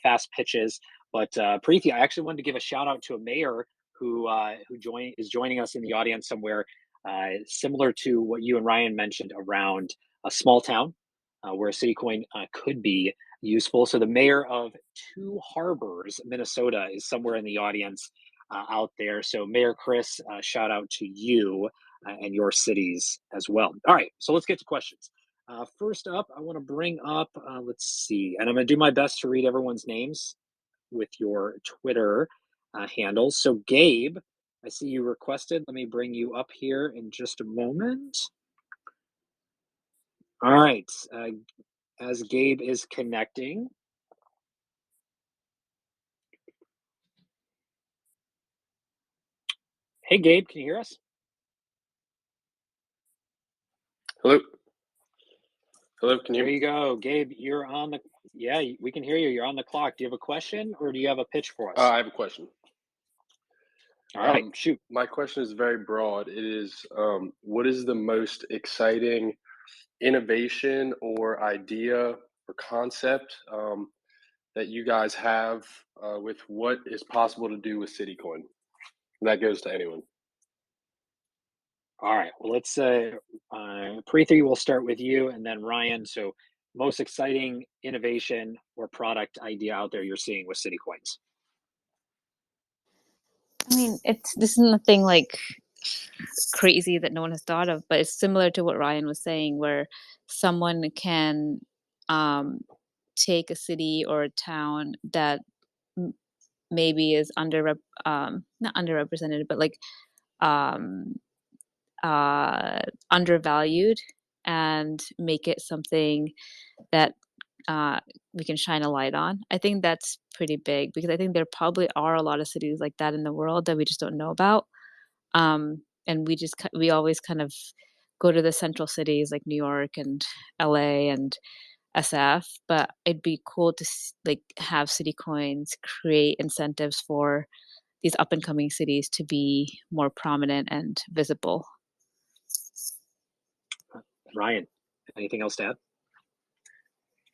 fast pitches. But Preethi, I actually wanted to give a shout out to a mayor who is joining us in the audience somewhere, similar to what you and Ryan mentioned around a small town where a city coin could be useful. So the mayor of Two Harbors, Minnesota, is somewhere in the audience out there. So Mayor Chris, shout out to you and your cities as well. All right, so let's get to questions. First up, I want to bring up, let's see, and I'm going to do my best to read everyone's names with your Twitter handles. So Gabe, I see you requested. Let me bring you up here in just a moment. All right. As Gabe is connecting. Hey, Gabe, can you hear us? Hello. Hello, can you There hear me? you go. Gabe, you're on the, yeah, we can hear you. You're on the clock. Do you have a question or do you have a pitch for us? I have a question. All right, shoot. My question is very broad. It is, what is the most exciting innovation or idea or concept that you guys have with what is possible to do with CityCoin? That goes to anyone. All right. Well, let's Preethi, we'll start with you and then Ryan. So most exciting innovation or product idea out there you're seeing with CityCoins? I mean, this is nothing like crazy that no one has thought of, but it's similar to what Ryan was saying, where someone can take a city or a town that maybe is not underrepresented, but like um, undervalued, and make it something that we can shine a light on. I think that's pretty big, because I think there probably are a lot of cities like that in the world that we just don't know about. And we always kind of go to the central cities like New York and LA and SF, but it'd be cool to like have city coins create incentives for these up and coming cities to be more prominent and visible. Ryan, anything else to add?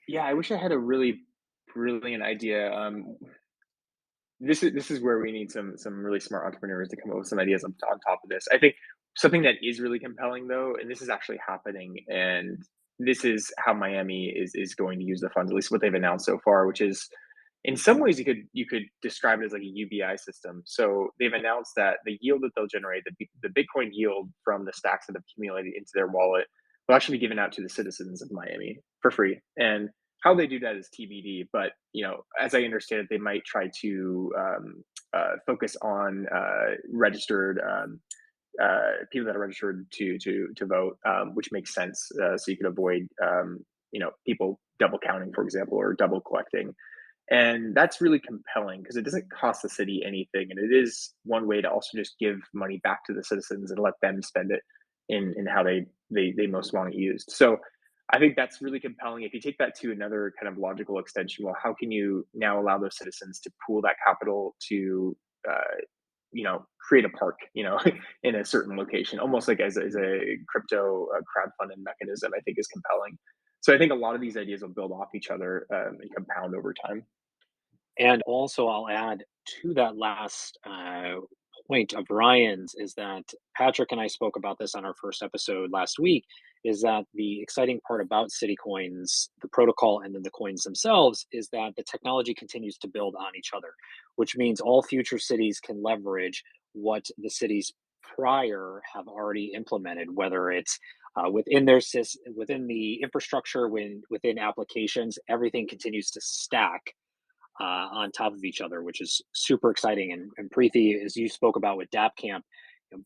Yeah, I wish I had a really brilliant idea. This is where we need some really smart entrepreneurs to come up with some ideas on top of this. I think something that is really compelling though, and this is actually happening, and this is how Miami is going to use the funds, at least what they've announced so far, which is in some ways you could describe it as like a UBI system. So they've announced that the yield that they'll generate, the Bitcoin yield from the stacks that have accumulated into their wallet, will actually be given out to the citizens of Miami for free. And how they do that is TBD. But as I understand it, they might try to focus on registered people that are registered to vote, which makes sense. So you could avoid people double counting, for example, or double collecting. And that's really compelling because it doesn't cost the city anything. And it is one way to also just give money back to the citizens and let them spend it in how they most want it used. So I think that's really compelling. If you take that to another kind of logical extension, well, how can you now allow those citizens to pool that capital to, create a park, in a certain location, almost like as a crypto crowdfunding mechanism, I think is compelling. So I think a lot of these ideas will build off each other and compound over time. And also, I'll add to that last point of Ryan's is that Patrick and I spoke about this on our first episode last week. Is that the exciting part about CityCoins, the protocol, and then the coins themselves, is that the technology continues to build on each other, which means all future cities can leverage what the cities prior have already implemented, whether it's within within the infrastructure, within applications, everything continues to stack on top of each other, which is super exciting. And Preethi, as you spoke about with DAppCamp,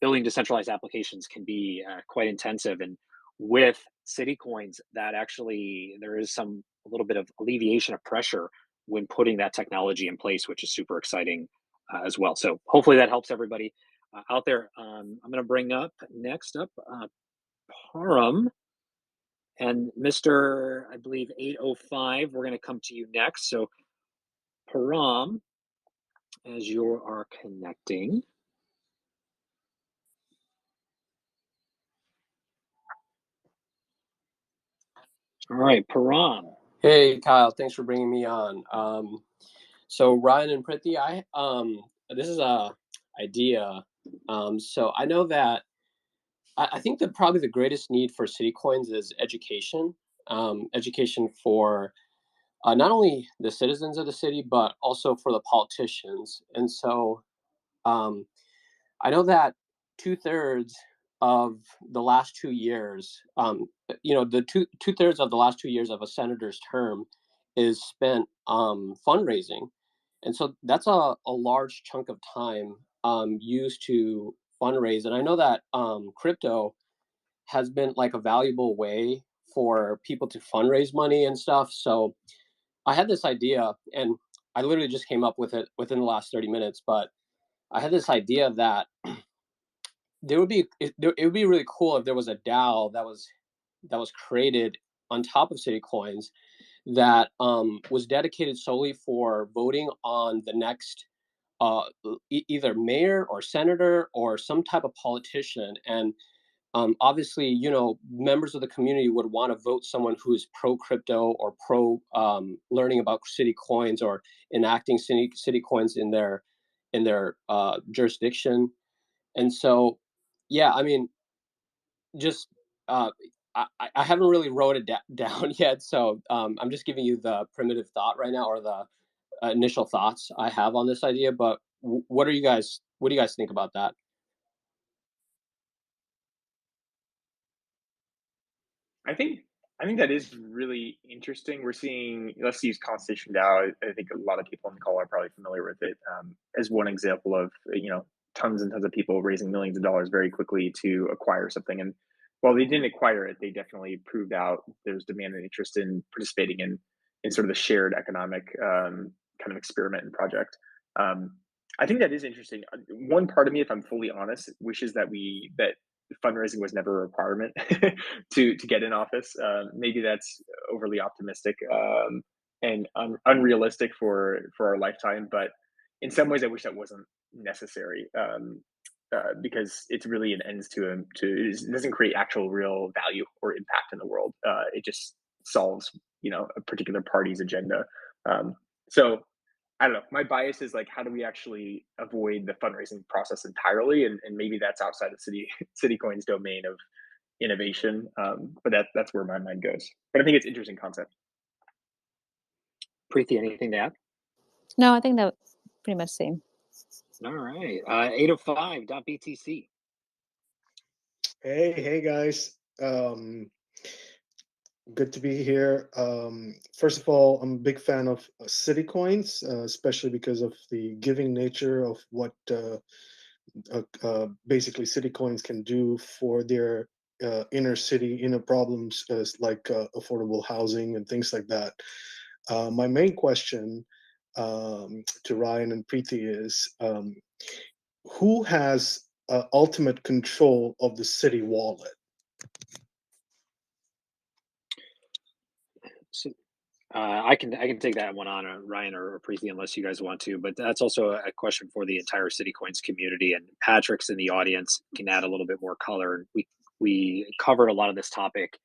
building decentralized applications can be quite intensive. And with CityCoins, that actually there is a little bit of alleviation of pressure when putting that technology in place, which is super exciting as well. So hopefully that helps everybody out there. I'm going to bring up next up Param and Mr. I believe 805. We're going to come to you next. So Param, as you are connecting. All right, Param. Hey, Kyle, thanks for bringing me on. So Ryan and Preethi, this is a idea. So I know that I think that probably the greatest need for CityCoins is education. Education for not only the citizens of the city, but also for the politicians. And so I know that 2/3 of the last 2 years, the two-thirds of the last 2 years of a senator's term is spent fundraising. And so that's a large chunk of time used to fundraise. And I know that crypto has been like a valuable way for people to fundraise money and stuff. So I had this idea, and I literally just came up with it within the last 30 minutes, but I had this idea that it would be really cool if there was a DAO that was created on top of CityCoins that was dedicated solely for voting on the next either mayor or senator or some type of politician. And obviously, members of the community would want to vote someone who is pro crypto or pro learning about CityCoins or enacting CityCoins in their jurisdiction. And so, yeah, I mean, just I haven't really wrote it down yet, so I'm just giving you the primitive thought right now, or the initial thoughts I have on this idea. But what do you guys think about that? I think that is really interesting. We're seeing, let's use Constitution DAO. I think a lot of people on the call are probably familiar with it as one example of tons and tons of people raising millions of dollars very quickly to acquire something. And while they didn't acquire it, they definitely proved out there's demand and interest in participating in sort of the shared economic kind of experiment and project. I think that is interesting. One part of me, if I'm fully honest, wishes that fundraising was never a requirement to get in office. Maybe that's overly optimistic and unrealistic for our lifetime. But in some ways, I wish that wasn't necessary because it's really an ends to it doesn't create actual real value or impact in the world. It just solves a particular party's agenda. So I don't know. My bias is like, how do we actually avoid the fundraising process entirely? And maybe that's outside of CityCoin's domain of innovation. But that's where my mind goes. But I think it's an interesting concept. Preethi, anything to add? No, I think that's pretty much same. All right. 805.btc. Hey, guys. Good to be here. First of all, I'm a big fan of CityCoins, especially because of the giving nature of what basically CityCoins can do for their inner city inner problems, like affordable housing and things like that. My main question to Ryan and Preethi is, who has ultimate control of the city wallet? So, I can take that one on, Ryan or Preeti, unless you guys want to. But that's also a question for the entire CityCoins community, and Patrick's in the audience can add a little bit more color. We covered a lot of this topic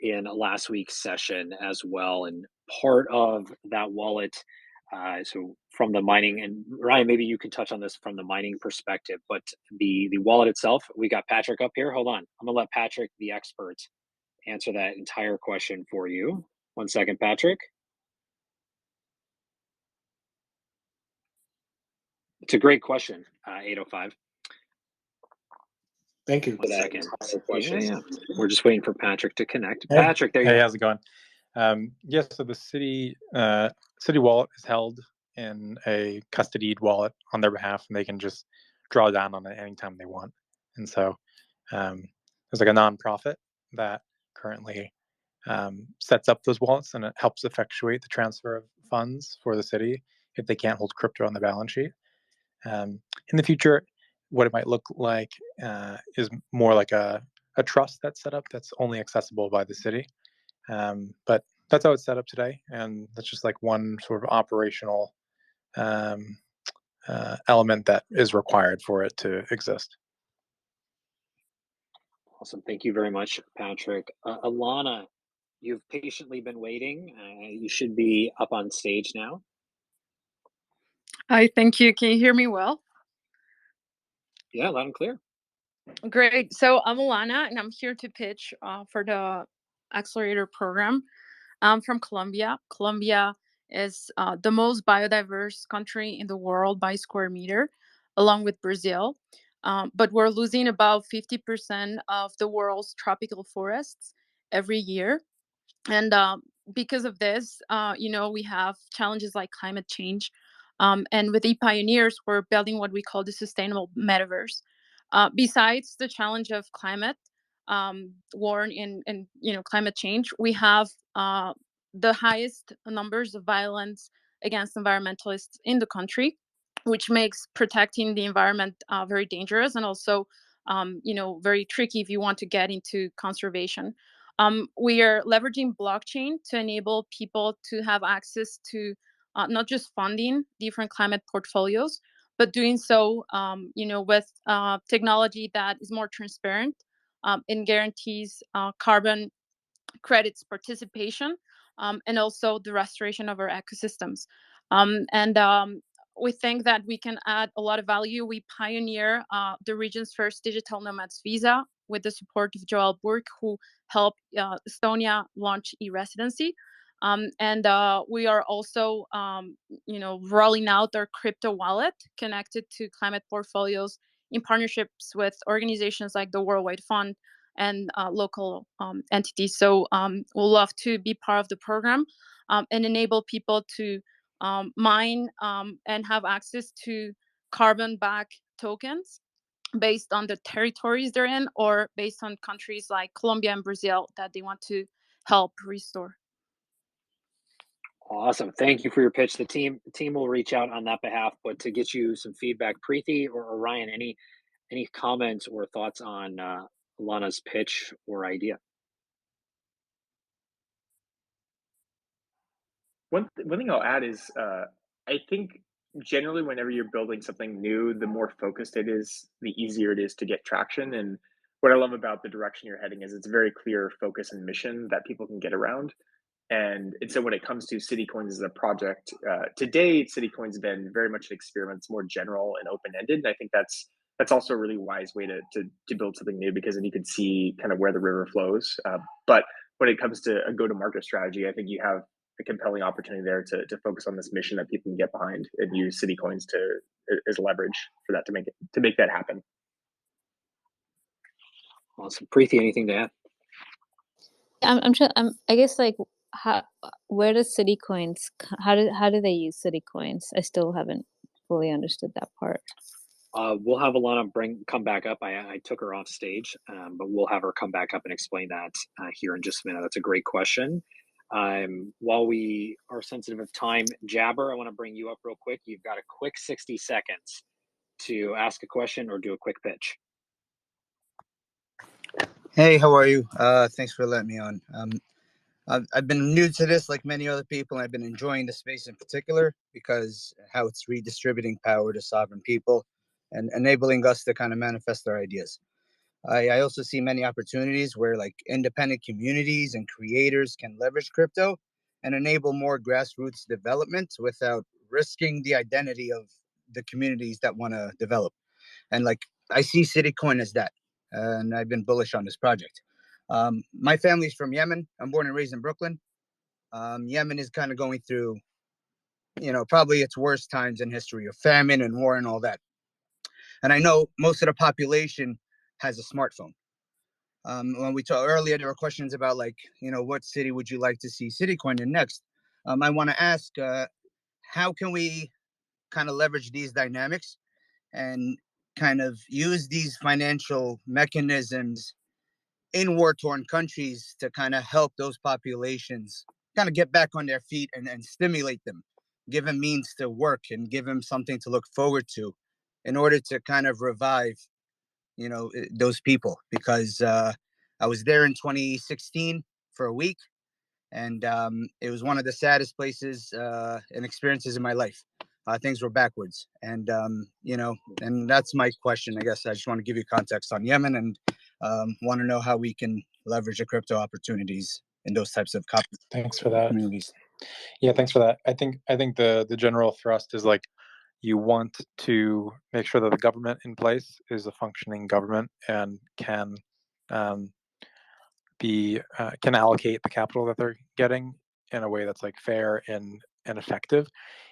in last week's session as well, and part of that wallet. So from the mining, and Ryan, maybe you can touch on this from the mining perspective, but the wallet itself, we got Patrick up here. Hold on, I'm gonna let Patrick, the expert, answer that entire question for you. One second, Patrick. It's a great question, 805. Thank you. 1 second. Yeah. We're just waiting for Patrick to connect. Hey. Patrick, there you Hey, go. how's it going? Yes, so the city wallet is held in a custodied wallet on their behalf, and they can just draw down on it anytime they want. And so there's like a nonprofit that currently sets up those wallets, and it helps effectuate the transfer of funds for the city if they can't hold crypto on the balance sheet. In the future, what it might look like is more like a trust that's set up that's only accessible by the city. But that's how it's set up today, and that's just like one sort of operational element that is required for it to exist. Awesome. Thank you very much, Patrick. Alana, you've patiently been waiting. You should be up on stage now. Hi, thank you. Can you hear me well? Yeah, loud and clear. Great. So I'm Alana, and I'm here to pitch for the Accelerator program. I'm from Colombia. Colombia is the most biodiverse country in the world by square meter, along with Brazil. But we're losing about 50% of the world's tropical forests every year. And because of this, we have challenges like climate change. And with ePioneers, we're building what we call the sustainable metaverse. Besides the challenge of climate war and climate change, we have the highest numbers of violence against environmentalists in the country, which makes protecting the environment very dangerous and also very tricky if you want to get into conservation. We are leveraging blockchain to enable people to have access to not just funding different climate portfolios, but doing so, with technology that is more transparent and guarantees carbon credits participation, and also the restoration of our ecosystems. And we think that we can add a lot of value. We pioneer the region's first digital nomads visa with the support of Joel Burke, who helped Estonia launch e-residency. And we are also, rolling out our crypto wallet connected to climate portfolios in partnerships with organizations like the Worldwide Fund and local entities. So we'll love to be part of the program and enable people to mine and have access to carbon back tokens based on the territories they're in or based on countries like Colombia and Brazil that they want to help restore. Awesome. Thank you for your pitch. The team will reach out on that behalf, but to get you some feedback, Preethi or Ryan, any comments or thoughts on Alana's pitch or idea? One thing I'll add is I think generally whenever you're building something new, the more focused it is, the easier it is to get traction. And what I love about the direction you're heading is it's a very clear focus and mission that people can get around. And so when it comes to CityCoins as a project, to date, CityCoins has been very much an experiment. It's more general and open-ended. And I think that's also a really wise way to build something new, because then you can see kind of where the river flows. But when it comes to a go-to-market strategy, I think you have a compelling opportunity there to focus on this mission that people can get behind and use CityCoins as leverage for that to make that happen. Awesome. Preethi, anything to add? I guess like how where does CityCoins how do they use CityCoins? I still haven't fully understood that part. We'll have Alana come back up. I took her off stage, but we'll have her come back up and explain that here in just a minute. That's a great question. While we are sensitive of time, Jabber, I want to bring you up real quick. You've got a quick 60 seconds to ask a question or do a quick pitch. Hey, how are you? Thanks for letting me on. I've been new to this like many other people, and I've been enjoying the space in particular because how it's redistributing power to sovereign people and enabling us to kind of manifest our ideas. I also see many opportunities where like independent communities and creators can leverage crypto and enable more grassroots development without risking the identity of the communities that want to develop. And like I see Citycoin as that, and I've been bullish on this project. My family's from Yemen. I'm born and raised in Brooklyn. Yemen is kind of going through, probably its worst times in history of famine and war and all that. And I know most of the population has a smartphone. When we talked earlier, there were questions about like, what city would you like to see CityCoin in next? I want to ask, how can we kind of leverage these dynamics and kind of use these financial mechanisms in war-torn countries to kind of help those populations kind of get back on their feet and stimulate them, give them means to work and give them something to look forward to in order to kind of revive, those people. Because I was there in 2016 for a week, and it was one of the saddest places and experiences in my life. Things were backwards, and and that's my question. I guess I just want to give you context on Yemen, and want to know how we can leverage the crypto opportunities in those types of Thanks for that. communities. Yeah, thanks for that. I think the general thrust is like you want to make sure that the government in place is a functioning government and can can allocate the capital that they're getting in a way that's like fair and effective.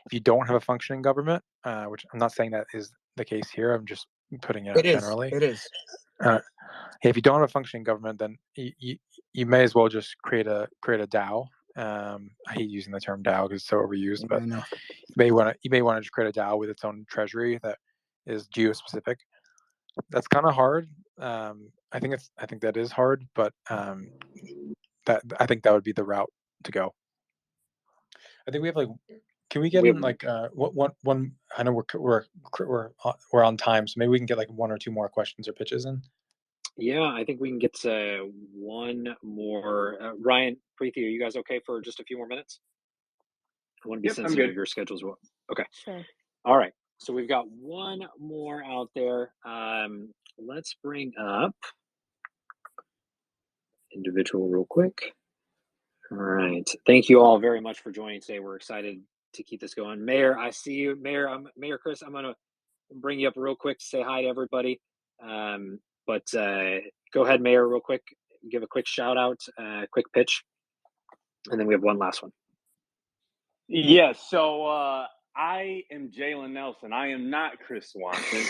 If you don't have a functioning government, which I'm not saying that is the case here, I'm just putting it out generally. It is. If you don't have a functioning government, then you may as well just create a DAO. I hate using the term DAO because it's so overused, but you may want to just create a DAO with its own treasury that is geo-specific. That's kind of hard. I think that is hard, but I think that would be the route to go. I think we have like, can we get in like one? I know we're on time, so maybe we can get like one or two more questions or pitches in. Yeah, I think we can get to one more. Ryan, Preethi, are you guys okay for just a few more minutes? I want to be sensitive of your schedule as well. Okay. Sure. All right. So we've got one more out there. Let's bring up individual real quick. All right. Thank you all very much for joining today. We're excited to keep this going. Mayor, I see you. Mayor Chris, I'm going to bring you up real quick to say hi to everybody. But go ahead, Mayor, real quick. Give a quick shout out, quick pitch, and then we have one last one. Yes. So I am Jalen Nelson. I am not Chris Swanson.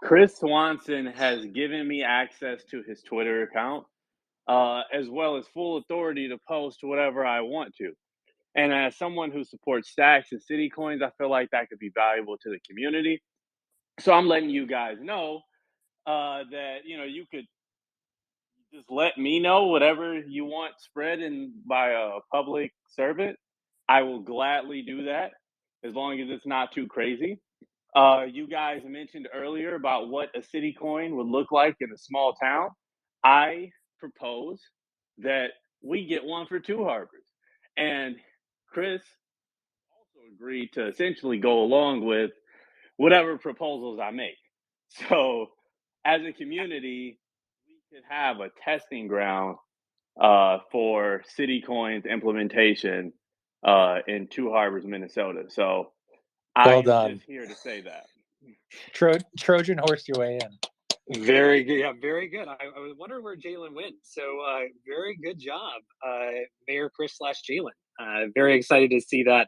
Chris Swanson has given me access to his Twitter account, as well as full authority to post whatever I want to. And as someone who supports Stacks and CityCoins, I feel like that could be valuable to the community. So I'm letting you guys know that you could just let me know whatever you want spread by a public servant. I will gladly do that as long as it's not too crazy. You guys mentioned earlier about what a city coin would look like in a small town. I propose that we get one for Two Harbors. And Chris also agreed to essentially go along with whatever proposals I make. So as a community, we could have a testing ground for CityCoins implementation in Two Harbors, Minnesota. So Well I'm done. just here to say that. Trojan horse your way in. Very good. Yeah, very good. I was wondering where Jalen went. So very good job, Mayor Chris / Jalen. Very excited to see that.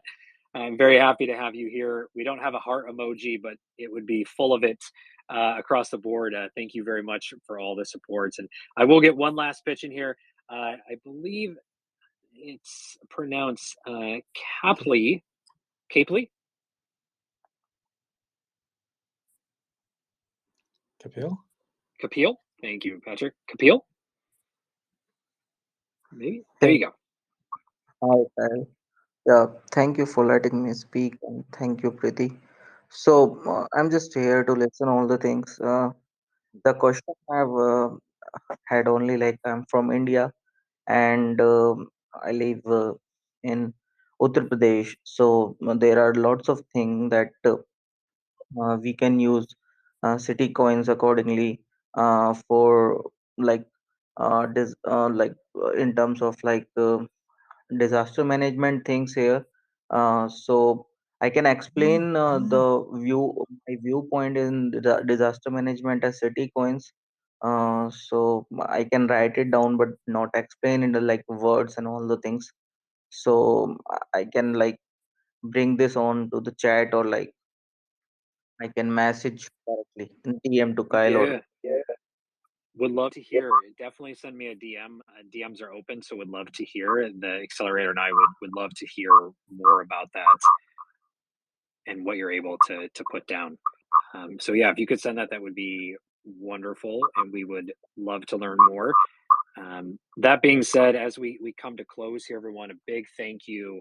I'm very happy to have you here. We don't have a heart emoji, but it would be full of it across the board. Thank you very much for all the supports. And I will get one last pitch in here. I believe it's pronounced Capley. Capley? Kapil? Kapil? Thank you, Patrick. Kapil? Maybe? There Thank, you go. Hi, Kyle. Yeah, thank you for letting me speak, and thank you, Preeti. So I'm just here to listen all the things. The question I've had only like I'm from India and I live in Uttar Pradesh. So there are lots of things that we can use city coins accordingly for like in terms of like disaster management things here. So I can explain my viewpoint in disaster management as city coins. So I can write it down, but not explain in the like words and all the things. So I can like bring this on to the chat, or like I can message directly in DM to Kyle or Yeah. Would love to hear. Definitely send me a DM. DMs are open, so would love to hear. The accelerator and I would love to hear more about that and what you're able to put down. So yeah, if you could send that, that would be wonderful, and we would love to learn more. That being said, as we come to close here, everyone, a big thank you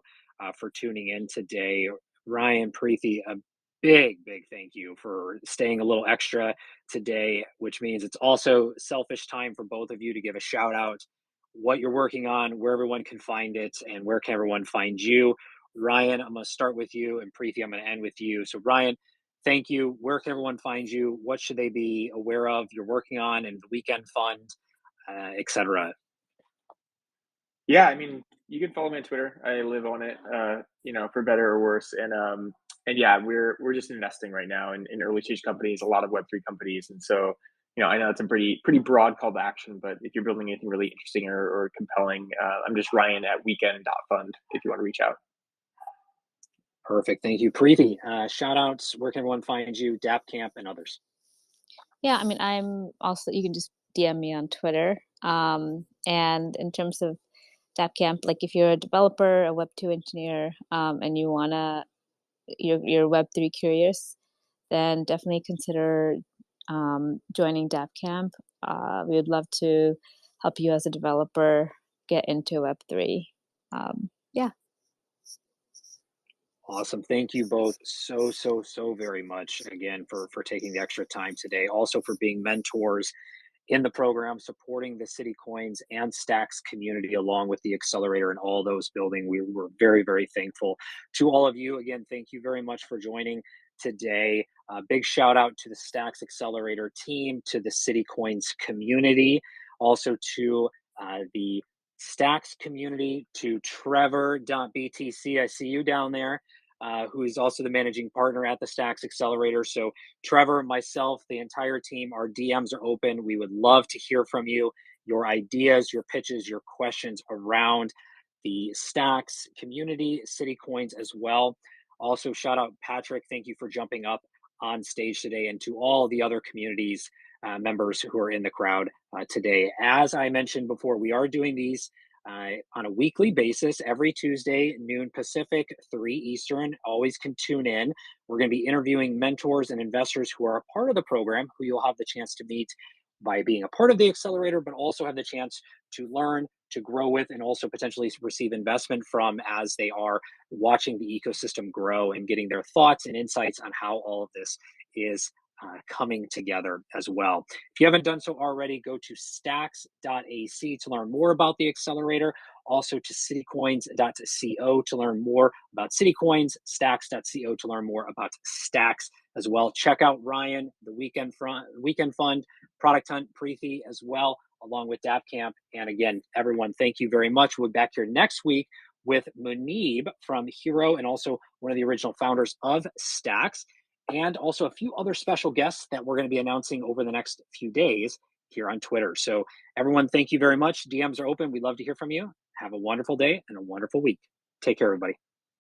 for tuning in today. Ryan, Preethi, a big thank you for staying a little extra today, which means it's also selfish time for both of you to give a shout out what you're working on, where everyone can find it, and where can everyone find you. Ryan, I'm going to start with you, and Preethi, I'm going to end with you. So, Ryan, thank you. Where can everyone find you? What should they be aware of you're working on, and the weekend fund, etc.? Yeah, I mean, you can follow me on Twitter. I live on it, for better or worse. And yeah, we're just investing right now in early stage companies, a lot of Web3 companies. And so, I know it's a pretty broad call to action, but if you're building anything really interesting or compelling, I'm just Ryan at weekend.fund if you want to reach out. Perfect. Thank you. Preethi, shout outs. Where can everyone find you? DAP Camp and others. Yeah, I mean, I'm also, you can just DM me on Twitter. And in terms of DAppCamp, like if you're a developer, a Web2 engineer, and you're Web3 curious, then definitely consider joining DAppCamp. We would love to help you as a developer get into Web3. Yeah. Awesome. Thank you both so very much again for taking the extra time today. Also for being mentors in the program, supporting the CityCoins and Stacks community along with the accelerator and all those building. We were very thankful to all of you. Again, thank you very much for joining today. Big shout out to the Stacks Accelerator team, to the CityCoins community, also to the Stacks community, to Trevor.btc. I see you down there. Who is also the managing partner at the Stacks Accelerator. So Trevor, myself, the entire team, our DMs are open. We would love to hear from you, your ideas, your pitches, your questions around the Stacks community, CityCoins as well. Also, shout out Patrick. Thank you for jumping up on stage today, and to all the other communities members who are in the crowd today. As I mentioned before, we are doing these on a weekly basis, every Tuesday, noon Pacific, 3 Eastern. Always can tune in. We're going to be interviewing mentors and investors who are a part of the program, who you'll have the chance to meet by being a part of the accelerator, but also have the chance to learn, to grow with, and also potentially receive investment from as they are watching the ecosystem grow and getting their thoughts and insights on how all of this is coming together as well. If you haven't done so already, go to stacks.ac to learn more about the accelerator. Also to citycoins.co to learn more about CityCoins, stacks.co to learn more about Stacks as well. Check out Ryan, the Weekend Fund, Product Hunt, Preethi as well, along with DAppCamp. And again, everyone, thank you very much. We'll be back here next week with Munib from Hero and also one of the original founders of Stacks, and also a few other special guests that we're going to be announcing over the next few days here on Twitter. So everyone, thank you very much. DMs are open. We'd love to hear from you. Have a wonderful day and a wonderful week. Take care, everybody.